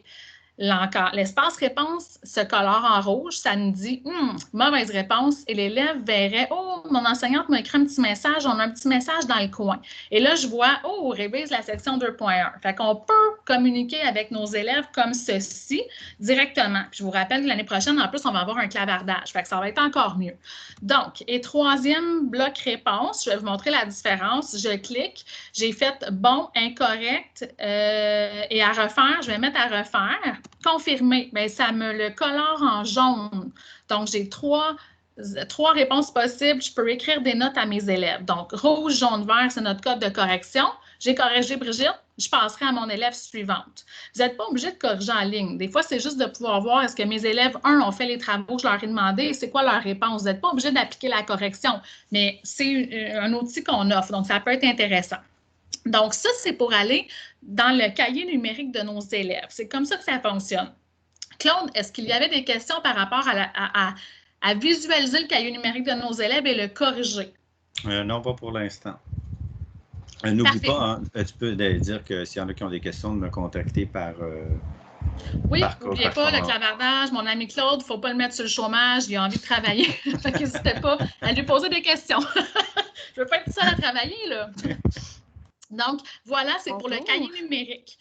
Là encore, l'espace réponse se colore en rouge, ça nous dit mauvaise réponse et l'élève verrait oh, mon enseignante m'a écrit un petit message, on a un petit message dans le coin. Et là, je vois oh, révise la section 2.1. Fait qu'on peut communiquer avec nos élèves comme ceci directement. Puis je vous rappelle que l'année prochaine, en plus, on va avoir un clavardage. Fait que ça va être encore mieux. Donc, et troisième bloc réponse, je vais vous montrer la différence. Je clique, j'ai fait bon, incorrect et à refaire, je vais mettre à refaire. Confirmer, bien, ça me le colore en jaune. Donc, j'ai trois réponses possibles. Je peux écrire des notes à mes élèves. Donc, rouge, jaune, vert, c'est notre code de correction. J'ai corrigé Brigitte, je passerai à mon élève suivante. Vous n'êtes pas obligé de corriger en ligne. Des fois, c'est juste de pouvoir voir est-ce que mes élèves, ont fait les travaux que je leur ai demandé et c'est quoi leur réponse. Vous n'êtes pas obligé d'appliquer la correction, mais c'est un outil qu'on offre. Donc, ça peut être intéressant. Donc, ça, c'est pour aller dans le cahier numérique de nos élèves. C'est comme ça que ça fonctionne. Claude, est-ce qu'il y avait des questions par rapport à visualiser le cahier numérique de nos élèves et le corriger? Non, pas pour l'instant. N'oublie pas, hein, tu peux dire que s'il y en a qui ont des questions, de me contacter par... oui, n'oubliez pas le clavardage. Mon ami Claude, il ne faut pas le mettre sur le chômage. Il a envie de travailler. N'hésitez pas à lui poser des questions. Je ne veux pas être seule à travailler, là. Donc, voilà, c'est pour le cahier numérique.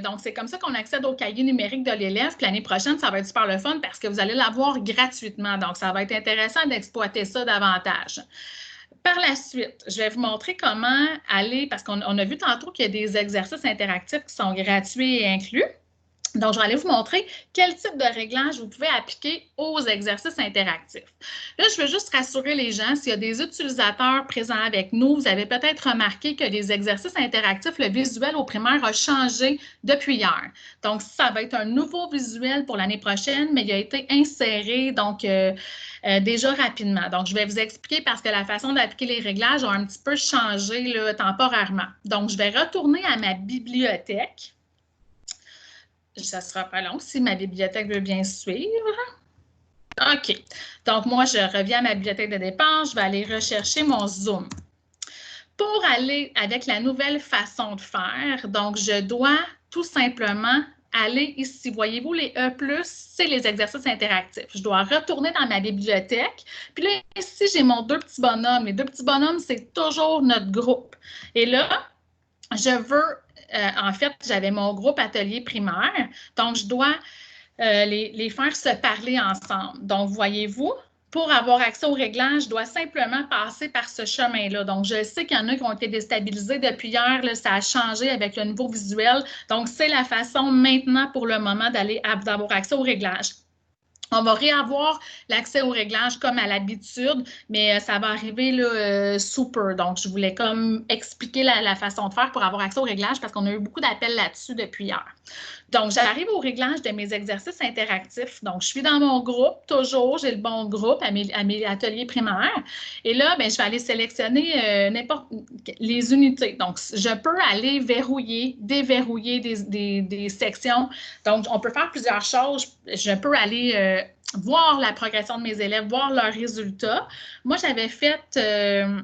Donc, c'est comme ça qu'on accède au cahier numérique de l'élève. Puis l'année prochaine, ça va être super le fun parce que vous allez l'avoir gratuitement. Donc, ça va être intéressant d'exploiter ça davantage. Par la suite, je vais vous montrer comment aller, parce qu'on a vu tantôt qu'il y a des exercices interactifs qui sont gratuits et inclus. Donc, je vais aller vous montrer quel type de réglage vous pouvez appliquer aux exercices interactifs. Là, je veux juste rassurer les gens, s'il y a des utilisateurs présents avec nous, vous avez peut-être remarqué que les exercices interactifs, le visuel au primaire a changé depuis hier. Donc, ça va être un nouveau visuel pour l'année prochaine, mais il a été inséré, donc, déjà rapidement. Donc, je vais vous expliquer parce que la façon d'appliquer les réglages a un petit peu changé là, temporairement. Donc, je vais retourner à ma bibliothèque. Ça ne sera pas long si ma bibliothèque veut bien suivre. OK. Donc, moi, je reviens à ma bibliothèque de départ. Je vais aller rechercher mon Zoom. Pour aller avec la nouvelle façon de faire, donc, je dois tout simplement aller ici. Voyez-vous, les E+, c'est les exercices interactifs. Je dois retourner dans ma bibliothèque. Puis là, ici, j'ai mon deux petits bonhommes. Les deux petits bonhommes, c'est toujours notre groupe. Et là, je veux... en fait, j'avais mon groupe atelier primaire, donc je dois les faire se parler ensemble. Donc, voyez-vous, pour avoir accès au réglage, je dois simplement passer par ce chemin-là. Donc, je sais qu'il y en a qui ont été déstabilisés depuis hier, là, ça a changé avec le nouveau visuel. Donc, c'est la façon maintenant pour le moment d'avoir accès au réglage. On va réavoir l'accès au réglage comme à l'habitude, mais ça va arriver là, sous peu. Donc, je voulais comme expliquer la façon de faire pour avoir accès au réglage parce qu'on a eu beaucoup d'appels là-dessus depuis hier. Donc, j'arrive au réglage de mes exercices interactifs. Donc, je suis dans mon groupe, toujours, j'ai le bon groupe à mes ateliers primaires. Et là, bien, je vais aller sélectionner les unités. Donc, je peux aller verrouiller, déverrouiller des sections. Donc, on peut faire plusieurs choses. Je peux aller voir la progression de mes élèves, voir leurs résultats. Moi, j'avais fait faire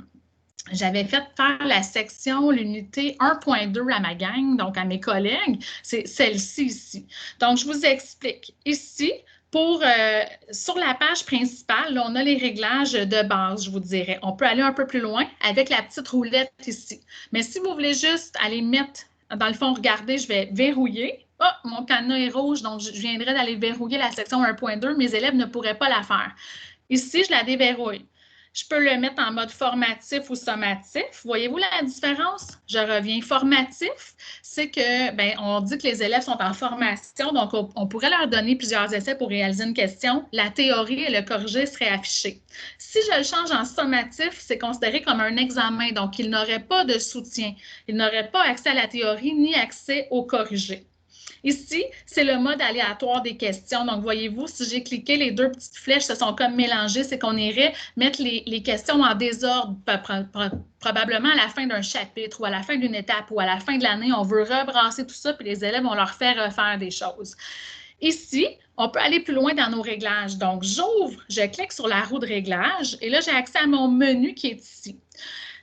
la section, l'unité 1.2 à ma gang, donc à mes collègues. C'est celle-ci ici. Donc, je vous explique. Ici, sur la page principale, là, on a les réglages de base, je vous dirais. On peut aller un peu plus loin avec la petite roulette ici. Mais si vous voulez juste aller mettre, dans le fond, regardez, je vais verrouiller. Ah, mon cadenas est rouge, donc je viendrai d'aller verrouiller la section 1.2. Mes élèves ne pourraient pas la faire. Ici, je la déverrouille. Je peux le mettre en mode formatif ou sommatif. Voyez-vous la différence? Je reviens formatif. C'est que, bien, on dit que les élèves sont en formation, donc on pourrait leur donner plusieurs essais pour réaliser une question. La théorie et le corrigé seraient affichés. Si je le change en sommatif, c'est considéré comme un examen, donc ils n'auraient pas de soutien. Ils n'auraient pas accès à la théorie ni accès au corrigé. Ici, c'est le mode aléatoire des questions. Donc, voyez-vous, si j'ai cliqué, les deux petites flèches se sont comme mélangées. C'est qu'on irait mettre les questions en désordre, probablement à la fin d'un chapitre ou à la fin d'une étape ou à la fin de l'année. On veut rebrasser tout ça, puis les élèves, on leur fait refaire des choses. Ici, on peut aller plus loin dans nos réglages. Donc, j'ouvre, je clique sur la roue de réglage et là, j'ai accès à mon menu qui est ici.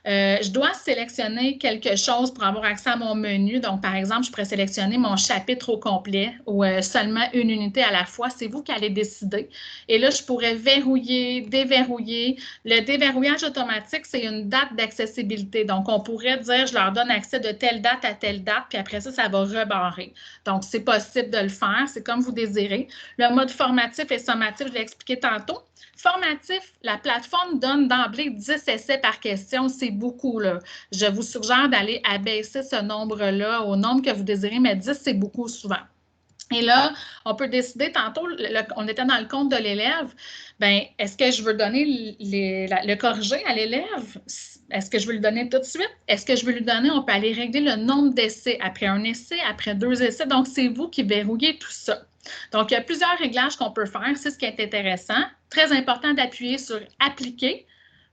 Je dois sélectionner quelque chose pour avoir accès à mon menu. Donc, par exemple, je pourrais sélectionner mon chapitre au complet ou seulement une unité à la fois. C'est vous qui allez décider. Et là, je pourrais verrouiller, déverrouiller. Le déverrouillage automatique, c'est une date d'accessibilité. Donc, on pourrait dire, je leur donne accès de telle date à telle date, puis après ça, ça va rebarrer. Donc, c'est possible de le faire. C'est comme vous désirez. Le mode formatif et sommatif, je l'ai expliqué tantôt. Formatif, la plateforme donne d'emblée 10 essais par question. C'est beaucoup, là. Je vous suggère d'aller abaisser ce nombre-là au nombre que vous désirez, mais 10, c'est beaucoup souvent. Et là, on peut décider, tantôt, on était dans le compte de l'élève, bien, est-ce que je veux donner le corrigé à l'élève? Est-ce que je veux lui donner tout de suite? Est-ce que je veux lui donner, on peut aller régler le nombre d'essais après un essai, après 2 essais. Donc, c'est vous qui verrouillez tout ça. Donc, il y a plusieurs réglages qu'on peut faire. C'est ce qui est intéressant. Très important d'appuyer sur « Appliquer »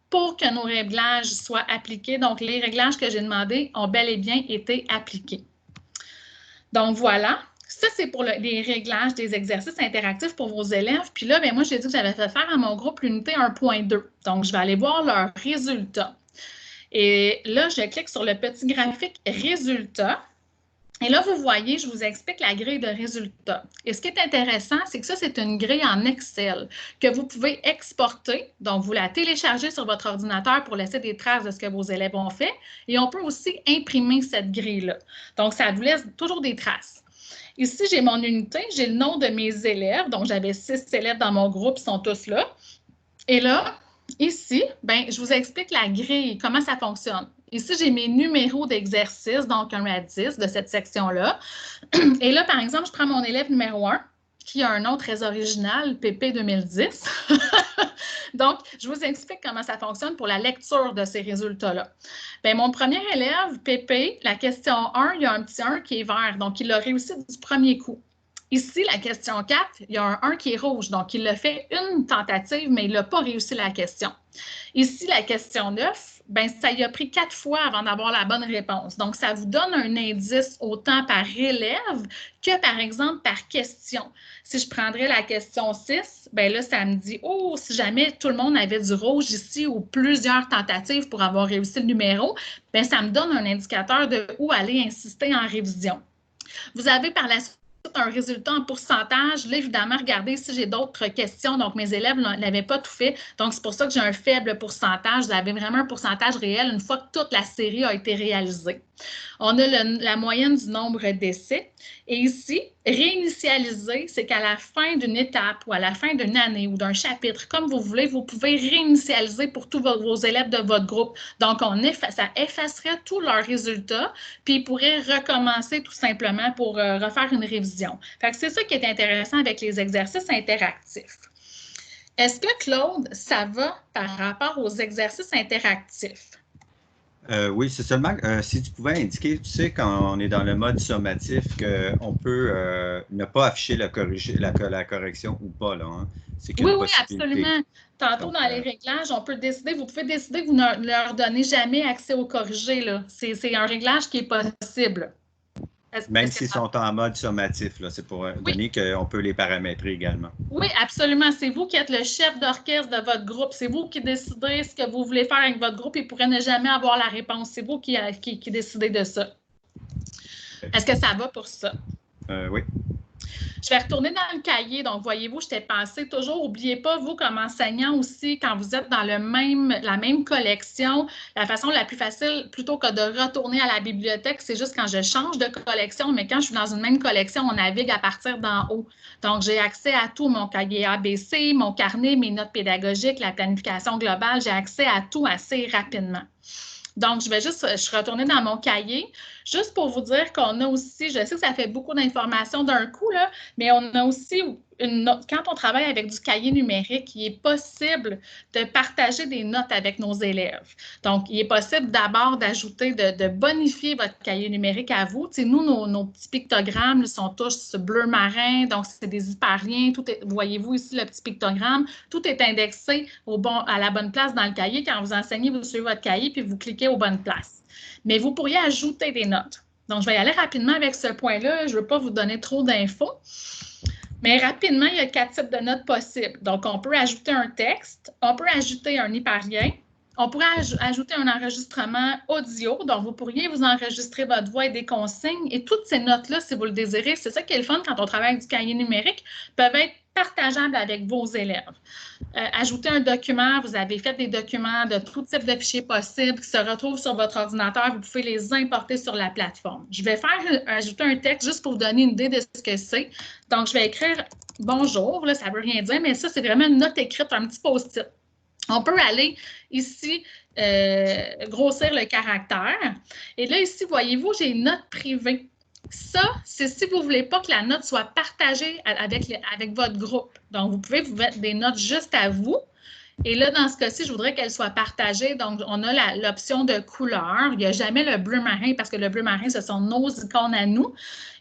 pour que nos réglages soient appliqués. Donc, les réglages que j'ai demandés ont bel et bien été appliqués. Donc, voilà. Ça, c'est pour les réglages des exercices interactifs pour vos élèves. Puis là, bien, moi, j'ai dit que j'avais fait faire à mon groupe l'unité 1.2. Donc, je vais aller voir leurs résultats. Et là, je clique sur le petit graphique « Résultats ». Et là, vous voyez, je vous explique la grille de résultats. Et ce qui est intéressant, c'est que ça, c'est une grille en Excel que vous pouvez exporter. Donc, vous la téléchargez sur votre ordinateur pour laisser des traces de ce que vos élèves ont fait. Et on peut aussi imprimer cette grille-là. Donc, ça vous laisse toujours des traces. Ici, j'ai mon unité, j'ai le nom de mes élèves. Donc, j'avais 6 élèves dans mon groupe, ils sont tous là. Et là, ici, bien, je vous explique la grille, comment ça fonctionne. Ici, j'ai mes numéros d'exercice, donc 1 à 10 de cette section-là. Et là, par exemple, je prends mon élève numéro 1, qui a un nom très original, PP 2010. Donc, je vous explique comment ça fonctionne pour la lecture de ces résultats-là. Bien, mon premier élève, PP, la question 1, il y a un petit 1 qui est vert, donc il l'a réussi du premier coup. Ici, la question 4, il y a un 1 qui est rouge, donc il l'a fait une tentative, mais il n'a pas réussi la question. Ici, la question 9, bien, ça y a pris 4 fois avant d'avoir la bonne réponse. Donc, ça vous donne un indice autant par élève que, par exemple, par question. Si je prendrais la question 6, bien là, ça me dit, oh, si jamais tout le monde avait du rouge ici ou plusieurs tentatives pour avoir réussi le numéro, bien, ça me donne un indicateur de où aller insister en révision. Vous avez par la suite un résultat en pourcentage. Là, évidemment, regardez, ici, j'ai d'autres questions. Donc, mes élèves n'avaient pas tout fait. Donc, c'est pour ça que j'ai un faible pourcentage. Vous avez vraiment un pourcentage réel une fois que toute la série a été réalisée. On a la moyenne du nombre d'essais. Et ici, réinitialiser, c'est qu'à la fin d'une étape ou à la fin d'une année ou d'un chapitre, comme vous voulez, vous pouvez réinitialiser pour tous vos élèves de votre groupe. Donc, ça effacerait tous leurs résultats, puis ils pourraient recommencer tout simplement pour refaire une révision. Fait que c'est ça qui est intéressant avec les exercices interactifs. Est-ce que, Claude, ça va par rapport aux exercices interactifs? Oui, c'est seulement si tu pouvais indiquer, tu sais, quand on est dans le mode sommatif, qu'on peut ne pas afficher la correction ou pas, là. Hein? Oui, absolument. Tantôt, dans les réglages, on peut décider, vous pouvez décider que vous ne leur donnez jamais accès au corrigé, là. C'est un réglage qui est possible. Même s'ils sont en mode sommatif, c'est pour donner qu'on peut les paramétrer également. Oui, absolument. C'est vous qui êtes le chef d'orchestre de votre groupe. C'est vous qui décidez ce que vous voulez faire avec votre groupe. Ils pourraient ne jamais avoir la réponse. C'est vous qui décidez de ça. Est-ce que ça va pour ça? Oui. Je vais retourner dans le cahier. Donc, voyez-vous, je t'ai pensé toujours, n'oubliez pas, vous, comme enseignant aussi, quand vous êtes dans la même collection, la façon la plus facile, plutôt que de retourner à la bibliothèque, c'est juste quand je change de collection, mais quand je suis dans une même collection, on navigue à partir d'en haut. Donc, j'ai accès à tout, mon cahier ABC, mon carnet, mes notes pédagogiques, la planification globale, j'ai accès à tout assez rapidement. Donc, je suis retournée dans mon cahier, juste pour vous dire qu'on a aussi, je sais que ça fait beaucoup d'informations d'un coup, là, mais on a aussi une note. Quand on travaille avec du cahier numérique, il est possible de partager des notes avec nos élèves. Donc, il est possible d'abord d'ajouter, de bonifier votre cahier numérique à vous. Tu sais, nous, nos petits pictogrammes sont tous bleu marin, donc c'est des hyperliens. Voyez-vous ici le petit pictogramme? Tout est indexé à la bonne place dans le cahier. Quand vous enseignez, vous suivez votre cahier puis vous cliquez aux bonnes places. Mais vous pourriez ajouter des notes. Donc, je vais y aller rapidement avec ce point-là. Je ne veux pas vous donner trop d'infos. Mais rapidement, il y a 4 types de notes possibles. Donc, on peut ajouter un texte, on peut ajouter un hyperlien, on pourrait ajouter un enregistrement audio. Donc, vous pourriez vous enregistrer votre voix et des consignes. Et toutes ces notes-là, si vous le désirez, c'est ça qui est le fun quand on travaille avec du cahier numérique, peuvent être partageables avec vos élèves. Ajouter un document, vous avez fait des documents de tout type de fichiers possibles qui se retrouvent sur votre ordinateur. Vous pouvez les importer sur la plateforme. Je vais ajouter un texte juste pour vous donner une idée de ce que c'est. Donc, je vais écrire « Bonjour », là, ça ne veut rien dire, mais ça, c'est vraiment une note écrite, un petit post-it. On peut aller ici, grossir le caractère. Et là, ici, voyez-vous, j'ai une note privée. Ça, c'est si vous ne voulez pas que la note soit partagée avec votre groupe. Donc, vous pouvez vous mettre des notes juste à vous. Et là, dans ce cas-ci, je voudrais qu'elle soit partagée. Donc, on a l'option de couleur. Il n'y a jamais le bleu marin parce que le bleu marin, ce sont nos icônes à nous.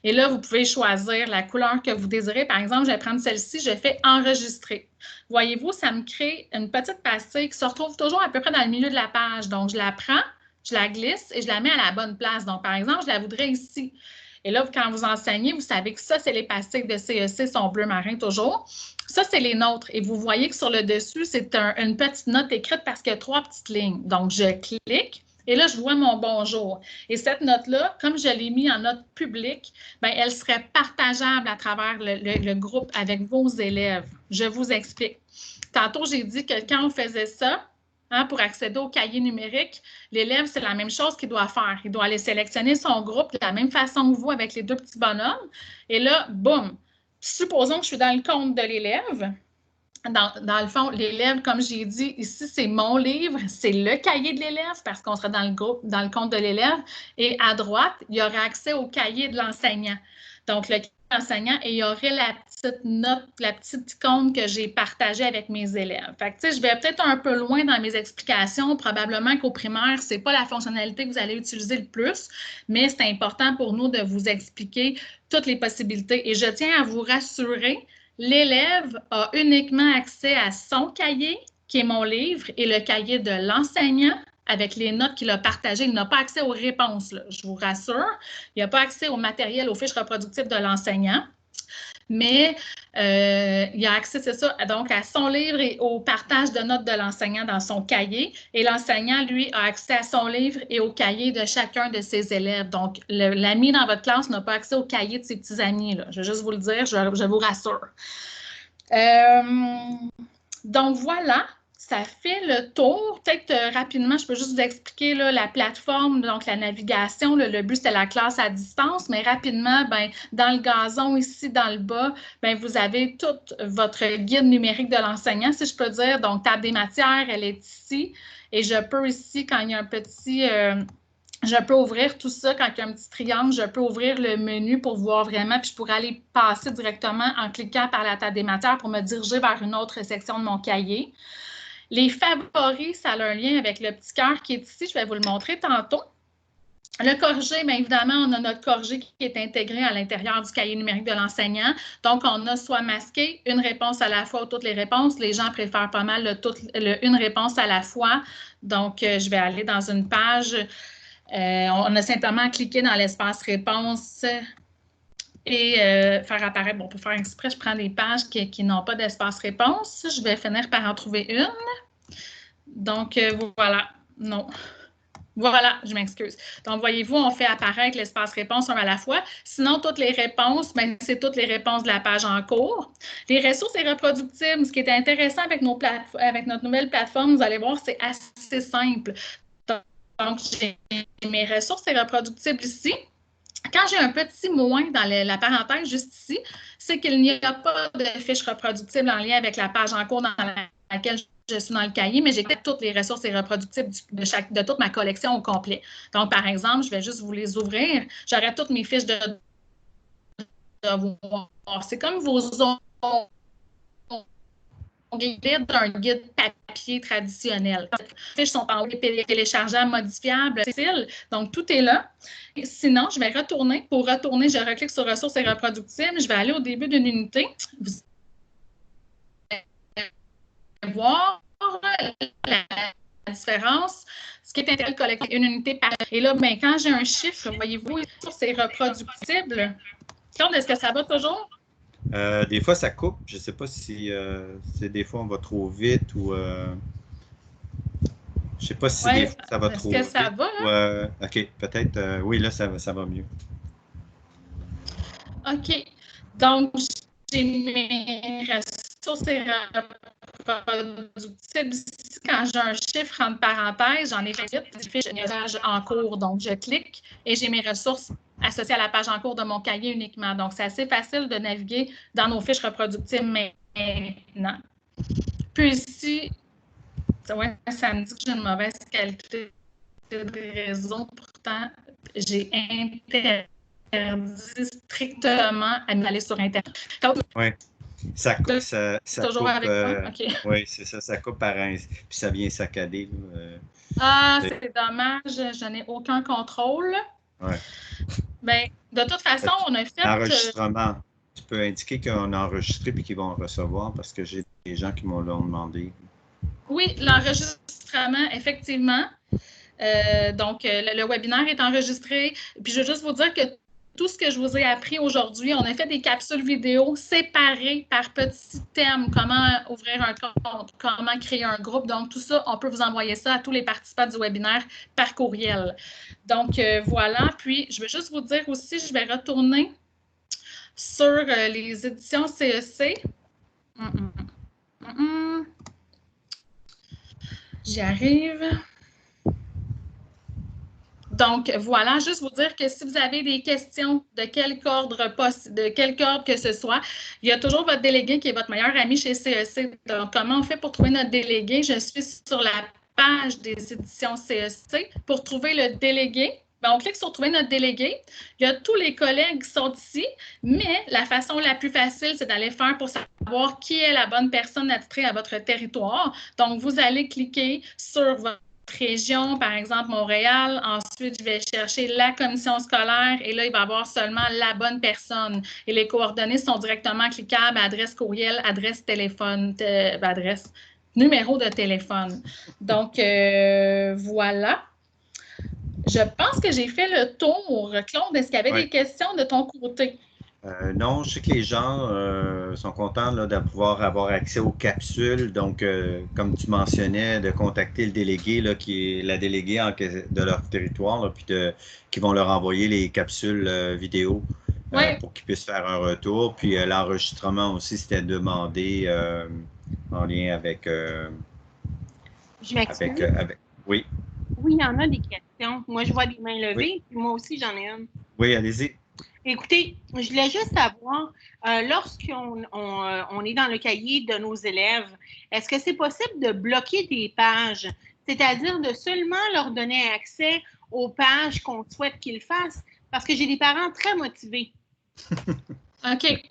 Et là, vous pouvez choisir la couleur que vous désirez. Par exemple, je vais prendre celle-ci, je fais « Enregistrer ». Voyez-vous, ça me crée une petite pastille qui se retrouve toujours à peu près dans le milieu de la page. Donc, je la prends, je la glisse et je la mets à la bonne place. Donc, par exemple, je la voudrais ici. Et là, quand vous enseignez, vous savez que ça, c'est les pastilles de CEC, sont bleu marin toujours. Ça, c'est les nôtres. Et vous voyez que sur le dessus, c'est une petite note écrite parce qu'il y a 3 petites lignes. Donc, je clique et là, je vois mon bonjour. Et cette note-là, comme je l'ai mis en note publique, bien, elle serait partageable à travers le groupe avec vos élèves. Je vous explique. Tantôt, j'ai dit que quand on faisait ça, pour accéder au cahier numérique, l'élève, c'est la même chose qu'il doit faire. Il doit aller sélectionner son groupe de la même façon que vous avec les 2 petits bonhommes. Et là, boum! Supposons que je suis dans le compte de l'élève. Dans le fond, l'élève, comme j'ai dit, ici, c'est mon livre, c'est le cahier de l'élève parce qu'on serait dans le groupe, dans le compte de l'élève. Et à droite, il y aurait accès au cahier de l'enseignant. Donc, le cahier de l'enseignant, et il y aurait la petite note, la petite icône que j'ai partagée avec mes élèves. Fait que, tu sais, je vais peut-être un peu loin dans mes explications. Probablement qu'au primaire, ce n'est pas la fonctionnalité que vous allez utiliser le plus, mais c'est important pour nous de vous expliquer toutes les possibilités. Et je tiens à vous rassurer, l'élève a uniquement accès à son cahier, qui est mon livre, et le cahier de l'enseignant, avec les notes qu'il a partagées. Il n'a pas accès aux réponses, là, je vous rassure. Il n'a pas accès au matériel, aux fiches reproductives de l'enseignant. Mais il a accès, c'est ça, donc à son livre et au partage de notes de l'enseignant dans son cahier. Et l'enseignant, lui, a accès à son livre et au cahier de chacun de ses élèves. Donc, l'ami dans votre classe n'a pas accès au cahier de ses petits amis, là. Je vais juste vous le dire, je vous rassure. Donc, voilà. Ça fait le tour. Peut-être rapidement, je peux juste vous expliquer là, la plateforme, donc la navigation. Le but, c'était la classe à distance, mais rapidement, ben, dans le gazon, ici, dans le bas, ben, vous avez tout votre guide numérique de l'enseignant, si je peux dire. Donc, table des matières, elle est ici. Et je peux ici, quand il y a un petit... je peux ouvrir tout ça. Quand il y a un petit triangle, je peux ouvrir le menu pour voir vraiment, puis je pourrais aller passer directement en cliquant par la table des matières pour me diriger vers une autre section de mon cahier. Les favoris, ça a un lien avec le petit cœur qui est ici. Je vais vous le montrer tantôt. Le corrigé, bien évidemment, on a notre corrigé qui est intégré à l'intérieur du cahier numérique de l'enseignant. Donc, on a soit masqué, une réponse à la fois ou toutes les réponses. Les gens préfèrent pas mal une réponse à la fois. Donc, je vais aller dans une page. On a simplement cliqué dans l'espace réponse et faire apparaître, bon, pour faire exprès, je prends des pages qui n'ont pas d'espace réponse. Je vais finir par en trouver une. Donc, voilà. Non. Voilà, je m'excuse. Donc, voyez-vous, on fait apparaître l'espace réponse un à la fois. Sinon, toutes les réponses, ben, c'est toutes les réponses de la page en cours. Les ressources et reproductibles, ce qui est intéressant avec notre nouvelle plateforme, vous allez voir, c'est assez simple. Donc, j'ai mes ressources et reproductibles ici. Quand j'ai un petit moins dans la parenthèse juste ici, c'est qu'il n'y a pas de fiche reproductible en lien avec la page en cours dans laquelle je suis dans le cahier, mais j'ai toutes les ressources et reproductibles de toute ma collection au complet. Donc, par exemple, je vais juste vous les ouvrir. J'aurai toutes mes fiches de devoirs. C'est comme vos d'un guide papier traditionnel. Les fiches sont en web téléchargeables, modifiables, donc tout est là. Et sinon, je vais retourner. Pour retourner, je reclique sur ressources et reproductibles. Je vais aller au début d'une unité. Vous allez voir la différence. Ce qui est intéressant de collecter une unité par. Et là, ben, quand j'ai un chiffre, voyez-vous, c'est reproductible. Claude, est-ce que ça va toujours? Des fois, ça coupe. Je ne sais pas si des fois on va trop vite ou. Je ne sais pas si des fois ça va trop vite. Est-ce que ça va? Là? OK, peut-être. Oui, là, ça va mieux. OK. Donc, j'ai mes ressources et reproductibles. Quand j'ai un chiffre entre parenthèses, j'en ai 28 fiches en cours. Donc, je clique et j'ai mes ressources associées à la page en cours de mon cahier uniquement. Donc, c'est assez facile de naviguer dans nos fiches reproductibles maintenant. Puis ici, ouais, ça me dit que j'ai une mauvaise qualité de réseau. Pourtant, j'ai interdit strictement à aller sur Internet. Oui. Ça coupe. Toujours coupe, avec moi? OK. Oui, c'est ça. Ça coupe par un. Puis ça vient saccader. C'est dommage. Je n'ai aucun contrôle. Oui. Bien, de toute façon, on a fait. L'enregistrement. Tu peux indiquer qu'on a enregistré et qu'ils vont recevoir parce que j'ai des gens qui m'ont demandé. Oui, l'enregistrement, effectivement. Donc, le webinaire est enregistré. Puis, je veux juste vous dire que tout ce que je vous ai appris aujourd'hui, on a fait des capsules vidéo séparées par petits thèmes, comment ouvrir un compte, comment créer un groupe. Donc, tout ça, on peut vous envoyer ça à tous les participants du webinaire par courriel. Donc, voilà. Puis, je veux juste vous dire aussi, je vais retourner sur les éditions CEC. J'y arrive. Donc, voilà, juste vous dire que si vous avez des questions de quelque ordre que ce soit, il y a toujours votre délégué qui est votre meilleur ami chez CEC. Donc, comment on fait pour trouver notre délégué? Je suis sur la page des éditions CEC. Pour trouver le délégué, bien, on clique sur « Trouver notre délégué ». Il y a tous les collègues qui sont ici, mais la façon la plus facile, c'est d'aller faire pour savoir qui est la bonne personne attitrée à votre territoire. Donc, vous allez cliquer sur votre région, par exemple Montréal. Ensuite, je vais chercher la commission scolaire et là, il va y avoir seulement la bonne personne. Et les coordonnées sont directement cliquables, adresse courriel, adresse téléphone, adresse, numéro de téléphone. Donc, voilà. Je pense que j'ai fait le tour. Claude, est-ce qu'il y avait des questions de ton côté? Non, je sais que les gens sont contents là, de pouvoir avoir accès aux capsules. Donc, comme tu mentionnais, de contacter le délégué là, qui est la déléguée de leur territoire, là, puis qui vont leur envoyer les capsules vidéo pour qu'ils puissent faire un retour. Puis l'enregistrement aussi, c'était demandé en lien avec... je m'excuse. Oui. Oui, il y en a des questions. Moi, je vois des mains levées, puis moi aussi, j'en ai une. Oui, allez-y. Écoutez, je voulais juste savoir, lorsqu'on est dans le cahier de nos élèves, est-ce que c'est possible de bloquer des pages, c'est-à-dire de seulement leur donner accès aux pages qu'on souhaite qu'ils fassent? Parce que j'ai des parents très motivés. OK.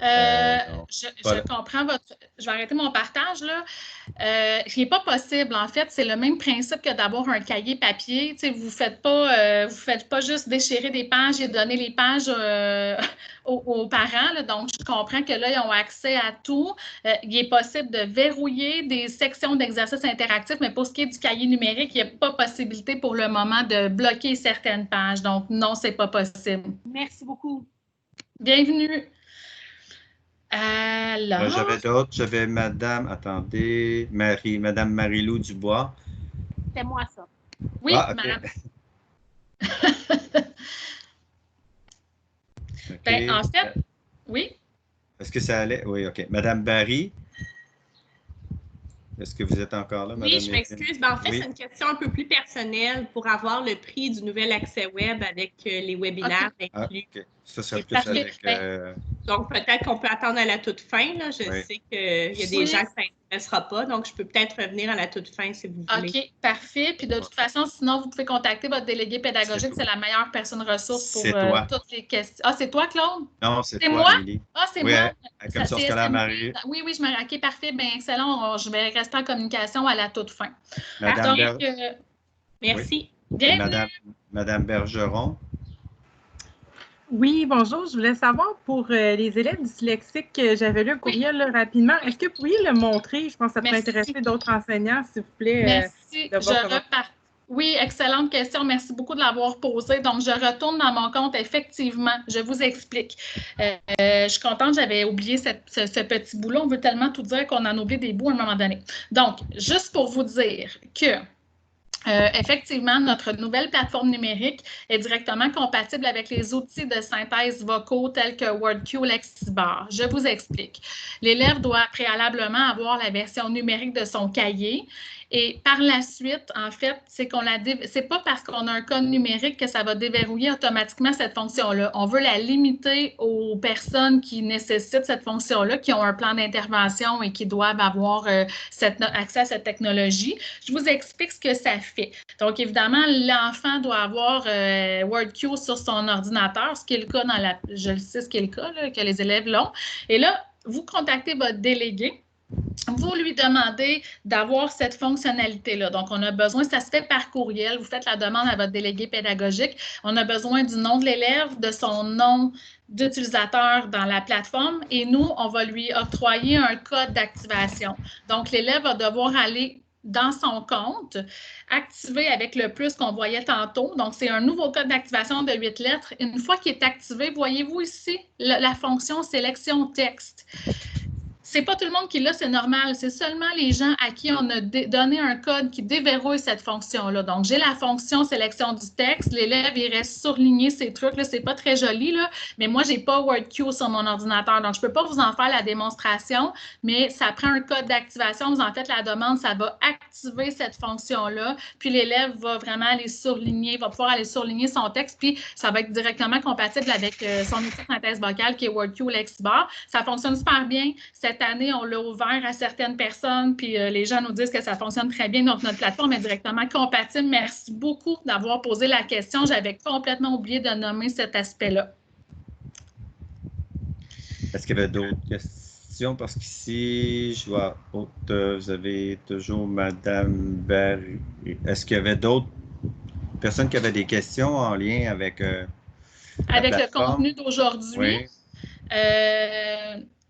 Je comprends votre... Je vais arrêter mon partage, là. Ce qui n'est pas possible, en fait, c'est le même principe que d'avoir un cahier papier. Tu sais, vous ne faites pas juste déchirer des pages et donner les pages aux parents, là. Donc, je comprends que là, ils ont accès à tout. Il est possible de verrouiller des sections d'exercices interactifs, mais pour ce qui est du cahier numérique, il n'y a pas possibilité pour le moment de bloquer certaines pages. Donc, non, ce n'est pas possible. Merci beaucoup. Bienvenue. Alors... J'avais d'autres. J'avais Madame, attendez, Madame Marie-Lou Dubois. C'est moi, ça. Oui, okay. Madame. Ben, en fait, oui. Est-ce que ça allait? Oui, OK. Madame Barry. Est-ce que vous êtes encore là, Madame? Oui, je m'excuse. Ben, en fait, c'est une question un peu plus personnelle pour avoir le prix du nouvel accès web avec les webinaires inclus. Okay. Ça serait plus avec... Donc, peut-être qu'on peut attendre à la toute fin. Là. Je sais qu'il y a des gens que ça n'intéressera pas, donc je peux peut-être revenir à la toute fin si vous voulez. OK, parfait. Puis de toute façon, sinon, vous pouvez contacter votre délégué pédagogique. C'est la meilleure personne ressource pour toutes les questions. Ah, c'est toi, Claude? Non, c'est toi, moi? Lily. Ah, c'est moi? Comme ça, scolaire Marie. Oui, je me... OK, parfait. Bien, excellent. Je vais rester en communication à la toute fin. Merci. Bienvenue. Madame Bergeron. Oui, bonjour. Je voulais savoir pour les élèves dyslexiques, j'avais lu un courriel là, rapidement. Est-ce que vous pourriez le montrer? Je pense que ça pourrait intéresser d'autres enseignants, s'il vous plaît. Merci. Oui, excellente question. Merci beaucoup de l'avoir posée. Donc, je retourne dans mon compte. Effectivement, je vous explique. Je suis contente, j'avais oublié ce petit bout-là. On veut tellement tout dire qu'on en oublie des bouts à un moment donné. Donc, juste pour vous dire que effectivement, notre nouvelle plateforme numérique est directement compatible avec les outils de synthèse vocaux tels que WordCue, Lexibar. Je vous explique. L'élève doit préalablement avoir la version numérique de son cahier. Et par la suite, en fait, c'est pas parce qu'on a un code numérique que ça va déverrouiller automatiquement cette fonction-là. On veut la limiter aux personnes qui nécessitent cette fonction-là, qui ont un plan d'intervention et qui doivent avoir accès à cette technologie. Je vous explique ce que ça fait. Donc, évidemment, l'enfant doit avoir WordCue sur son ordinateur, ce qui est le cas je le sais, ce qui est le cas, là, que les élèves l'ont. Et là, vous contactez votre délégué. Vous lui demandez d'avoir cette fonctionnalité-là. Donc, on a besoin, ça se fait par courriel, vous faites la demande à votre délégué pédagogique. On a besoin du nom de l'élève, de son nom d'utilisateur dans la plateforme et nous, on va lui octroyer un code d'activation. Donc, l'élève va devoir aller dans son compte, activer avec le plus qu'on voyait tantôt. Donc, c'est un nouveau code d'activation de 8 lettres. Une fois qu'il est activé, voyez-vous ici la fonction sélection texte. C'est pas tout le monde qui l'a, c'est normal. C'est seulement les gens à qui on a donné un code qui déverrouille cette fonction-là. Donc, j'ai la fonction sélection du texte. L'élève, il reste surligné ces trucs-là. C'est pas très joli, là, mais moi, j'ai pas WordCue sur mon ordinateur. Donc, je peux pas vous en faire la démonstration, mais ça prend un code d'activation. Vous en faites la demande, ça va activer cette fonction-là. Puis, l'élève va vraiment aller surligner, va pouvoir aller surligner son texte. Puis, ça va être directement compatible avec son outil de synthèse vocale qui est WordCue Lexibar. Ça fonctionne super bien. Cette année, on l'a ouvert à certaines personnes, puis les gens nous disent que ça fonctionne très bien. Donc, notre plateforme est directement compatible. Merci beaucoup d'avoir posé la question. J'avais complètement oublié de nommer cet aspect-là. Est-ce qu'il y avait d'autres questions? Parce qu'ici, je vois, vous avez toujours Madame Berry. Est-ce qu'il y avait d'autres personnes qui avaient des questions en lien avec le contenu d'aujourd'hui? Oui.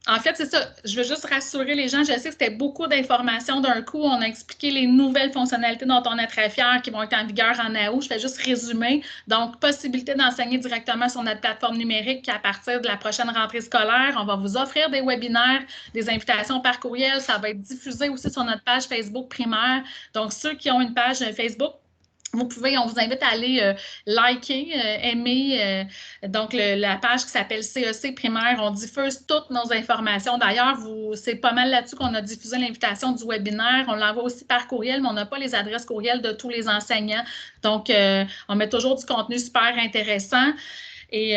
En fait, c'est ça. Je veux juste rassurer les gens. Je sais que c'était beaucoup d'informations d'un coup. On a expliqué les nouvelles fonctionnalités dont on est très fiers qui vont être en vigueur en août. Je fais juste résumer. Donc, possibilité d'enseigner directement sur notre plateforme numérique à partir de la prochaine rentrée scolaire. On va vous offrir des webinaires, des invitations par courriel. Ça va être diffusé aussi sur notre page Facebook primaire. Donc, ceux qui ont une page Facebook, on vous invite à aller liker, aimer donc la page qui s'appelle CEC primaire. On diffuse toutes nos informations. D'ailleurs, c'est pas mal là-dessus qu'on a diffusé l'invitation du webinaire. On l'envoie aussi par courriel, mais on n'a pas les adresses courriel de tous les enseignants. Donc, on met toujours du contenu super intéressant. Et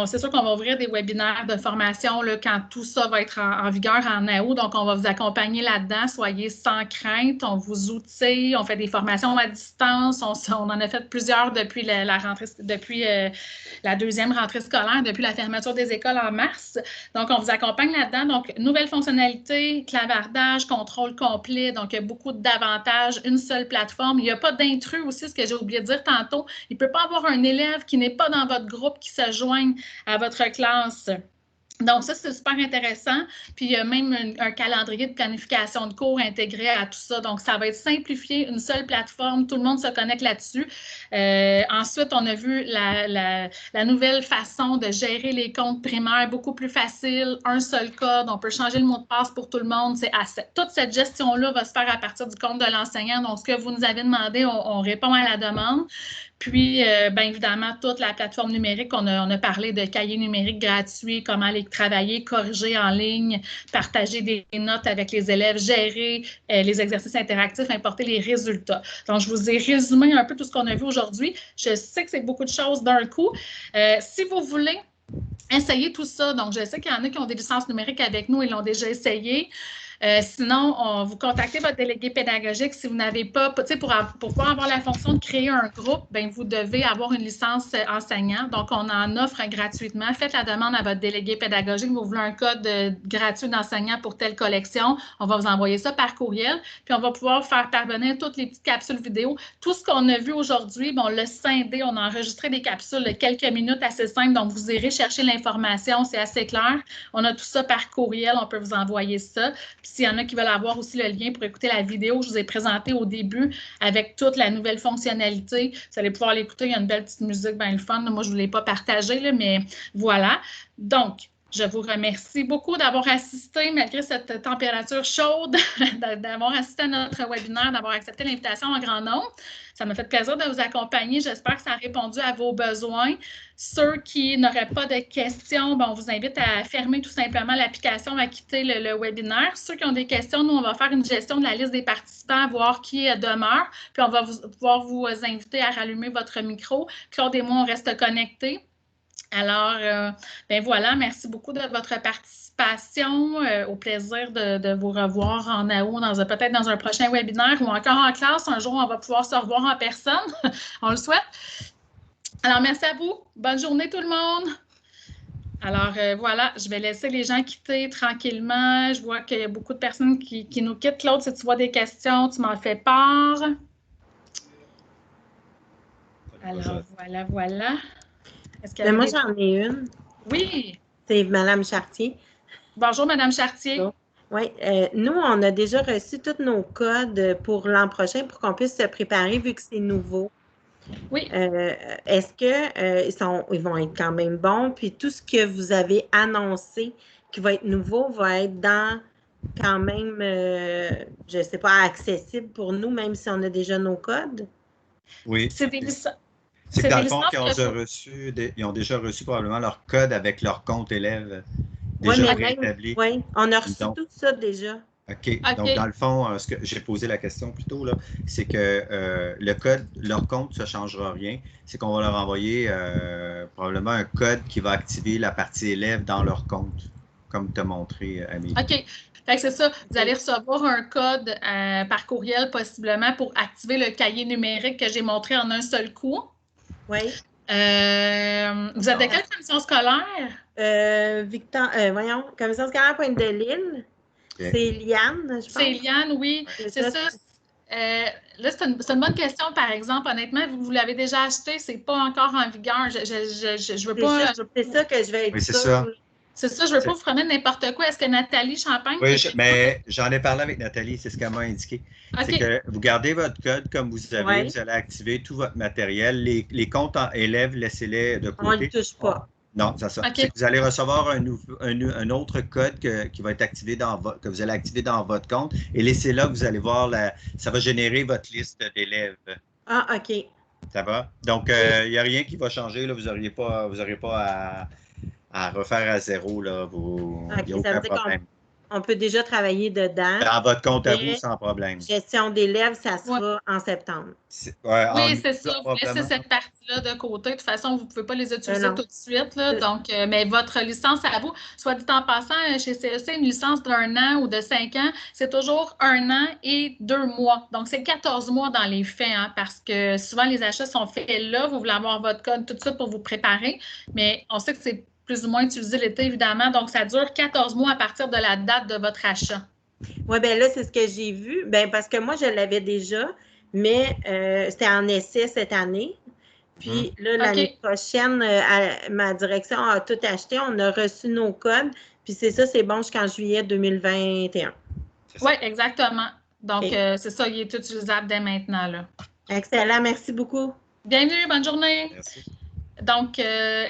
c'est sûr qu'on va ouvrir des webinaires de formation là, quand tout ça va être en vigueur en août. Donc, on va vous accompagner là-dedans. Soyez sans crainte. On vous outille. On fait des formations à distance. On en a fait plusieurs depuis la deuxième rentrée scolaire, depuis la fermeture des écoles en mars. Donc, on vous accompagne là-dedans. Donc, nouvelles fonctionnalités, clavardage, contrôle complet. Donc, il y a beaucoup d'avantages. Une seule plateforme. Il n'y a pas d'intrus aussi, ce que j'ai oublié de dire tantôt. Il ne peut pas avoir un élève qui n'est pas dans votre groupe qui se joignent à votre classe. Donc, ça, c'est super intéressant. Puis, il y a même un calendrier de planification de cours intégré à tout ça. Donc, ça va être simplifié, une seule plateforme. Tout le monde se connecte là-dessus. Ensuite, on a vu la nouvelle façon de gérer les comptes primaires, beaucoup plus facile, un seul code. On peut changer le mot de passe pour tout le monde. Toute cette gestion-là va se faire à partir du compte de l'enseignant. Donc, ce que vous nous avez demandé, on répond à la demande. Puis, bien évidemment, toute la plateforme numérique, on a parlé de cahiers numériques gratuits, comment les aller travailler, corriger en ligne, partager des notes avec les élèves, gérer les exercices interactifs, importer les résultats. Donc, je vous ai résumé un peu tout ce qu'on a vu aujourd'hui. Je sais que c'est beaucoup de choses d'un coup. Si vous voulez essayer tout ça, donc je sais qu'il y en a qui ont des licences numériques avec nous, ils l'ont déjà essayé. Sinon, vous contactez votre délégué pédagogique. Si vous n'avez pas, pour pouvoir avoir la fonction de créer un groupe, bien, vous devez avoir une licence enseignant. Donc, on en offre gratuitement. Faites la demande à votre délégué pédagogique. Vous voulez un code gratuit d'enseignant pour telle collection. On va vous envoyer ça par courriel. Puis, on va pouvoir faire parvenir toutes les petites capsules vidéo. Tout ce qu'on a vu aujourd'hui, bon, le scindé, on a enregistré des capsules de quelques minutes assez simples. Donc, vous irez chercher l'information. C'est assez clair. On a tout ça par courriel. On peut vous envoyer ça. Puis, s'il y en a qui veulent avoir aussi le lien pour écouter la vidéo que je vous ai présentée au début avec toute la nouvelle fonctionnalité, vous allez pouvoir l'écouter. Il y a une belle petite musique, bien le fun. Moi, je ne vous l'ai pas partagée, là, mais voilà. Donc, je vous remercie beaucoup d'avoir assisté, malgré cette température chaude, d'avoir assisté à notre webinaire, d'avoir accepté l'invitation en grand nombre. Ça m'a fait plaisir de vous accompagner. J'espère que ça a répondu à vos besoins. Ceux qui n'auraient pas de questions, on vous invite à fermer tout simplement l'application, à quitter le webinaire. Ceux qui ont des questions, nous, on va faire une gestion de la liste des participants, voir qui demeure. Puis, on va pouvoir vous inviter à rallumer votre micro. Claude et moi, on reste connectés. Alors, ben voilà, merci beaucoup de votre participation. Au plaisir de vous revoir en AO, peut-être dans un prochain webinaire ou encore en classe. Un jour, on va pouvoir se revoir en personne. On le souhaite. Alors, merci à vous. Bonne journée tout le monde. Alors, voilà, je vais laisser les gens quitter tranquillement. Je vois qu'il y a beaucoup de personnes qui nous quittent. Claude, si tu vois des questions, tu m'en fais part. Alors, voilà. Moi, j'en ai une. Oui. C'est Mme Chartier. Bonjour, Mme Chartier. Bonjour. Oui. Nous, on a déjà reçu tous nos codes pour l'an prochain pour qu'on puisse se préparer vu que c'est nouveau. Oui. Est-ce qu'ils vont être quand même bons? Puis tout ce que vous avez annoncé qui va être nouveau va être dans quand même, je ne sais pas, accessible pour nous, même si on a déjà nos codes? Oui. C'est des C'est que dans le fond, ils ont déjà reçu probablement leur code avec leur compte élève déjà rétabli. Oui, on a reçu tout ça déjà. OK. Donc, dans le fond, ce que j'ai posé la question plus tôt, c'est que le code, leur compte ne changera rien. C'est qu'on va leur envoyer probablement un code qui va activer la partie élève dans leur compte, comme tu as montré, Amélie. OK. C'est ça. Vous allez recevoir un code par courriel, possiblement, pour activer le cahier numérique que j'ai montré en un seul coup. Oui. Vous êtes de quelle commission scolaire? Voyons, commission scolaire Pointe-de-l'Île. Okay. C'est Eliane, je pense. C'est Eliane, oui. C'est ça. Là, c'est une bonne question, par exemple. Honnêtement, vous l'avez déjà acheté, c'est pas encore en vigueur. Je veux pas. C'est ça que je vais être. Oui, c'est ça. C'est ça, je ne veux pas vous promettre n'importe quoi. Est-ce que Nathalie Champagne... Oui, mais j'en ai parlé avec Nathalie, c'est ce qu'elle m'a indiqué. Okay. C'est que vous gardez votre code comme vous avez, vous allez activer tout votre matériel. Les comptes en élèves, laissez-les de côté. On ne les touche pas. Non, c'est ça. Okay. Vous allez recevoir un autre code qui va être activé que vous allez activer dans votre compte et laissez là, vous allez voir, ça va générer votre liste d'élèves. Ah, OK. Ça va? Donc, il n'y a rien qui va changer. Là, vous n'aurez pas à refaire à zéro, là, il n'y a aucun problème. On peut déjà travailler dedans. Dans votre compte à vous, sans problème. Gestion d'élèves, ça sera en septembre. Oui, c'est ça. Vous laissez cette partie-là de côté. De toute façon, vous ne pouvez pas les utiliser tout de suite. Là, donc, mais votre licence à vous, soit dit en passant, chez CEC, une licence d'1 an ou de 5 ans, c'est toujours 1 an et 2 mois. Donc, c'est 14 mois dans les faits, hein, parce que souvent, les achats sont faits là. Vous voulez avoir votre code tout de suite pour vous préparer. Mais on sait que c'est plus ou moins utilisé l'été, évidemment. Donc, ça dure 14 mois à partir de la date de votre achat. Oui, bien là, c'est ce que j'ai vu. Bien, parce que moi, je l'avais déjà, mais c'était en essai cette année. Puis là, l'année prochaine, ma direction a tout acheté. On a reçu nos codes. Puis c'est ça, c'est bon jusqu'en juillet 2021. Oui, exactement. Donc, c'est ça, il est utilisable dès maintenant. Là. Excellent. Merci beaucoup. Bienvenue. Bonne journée. Merci. Donc,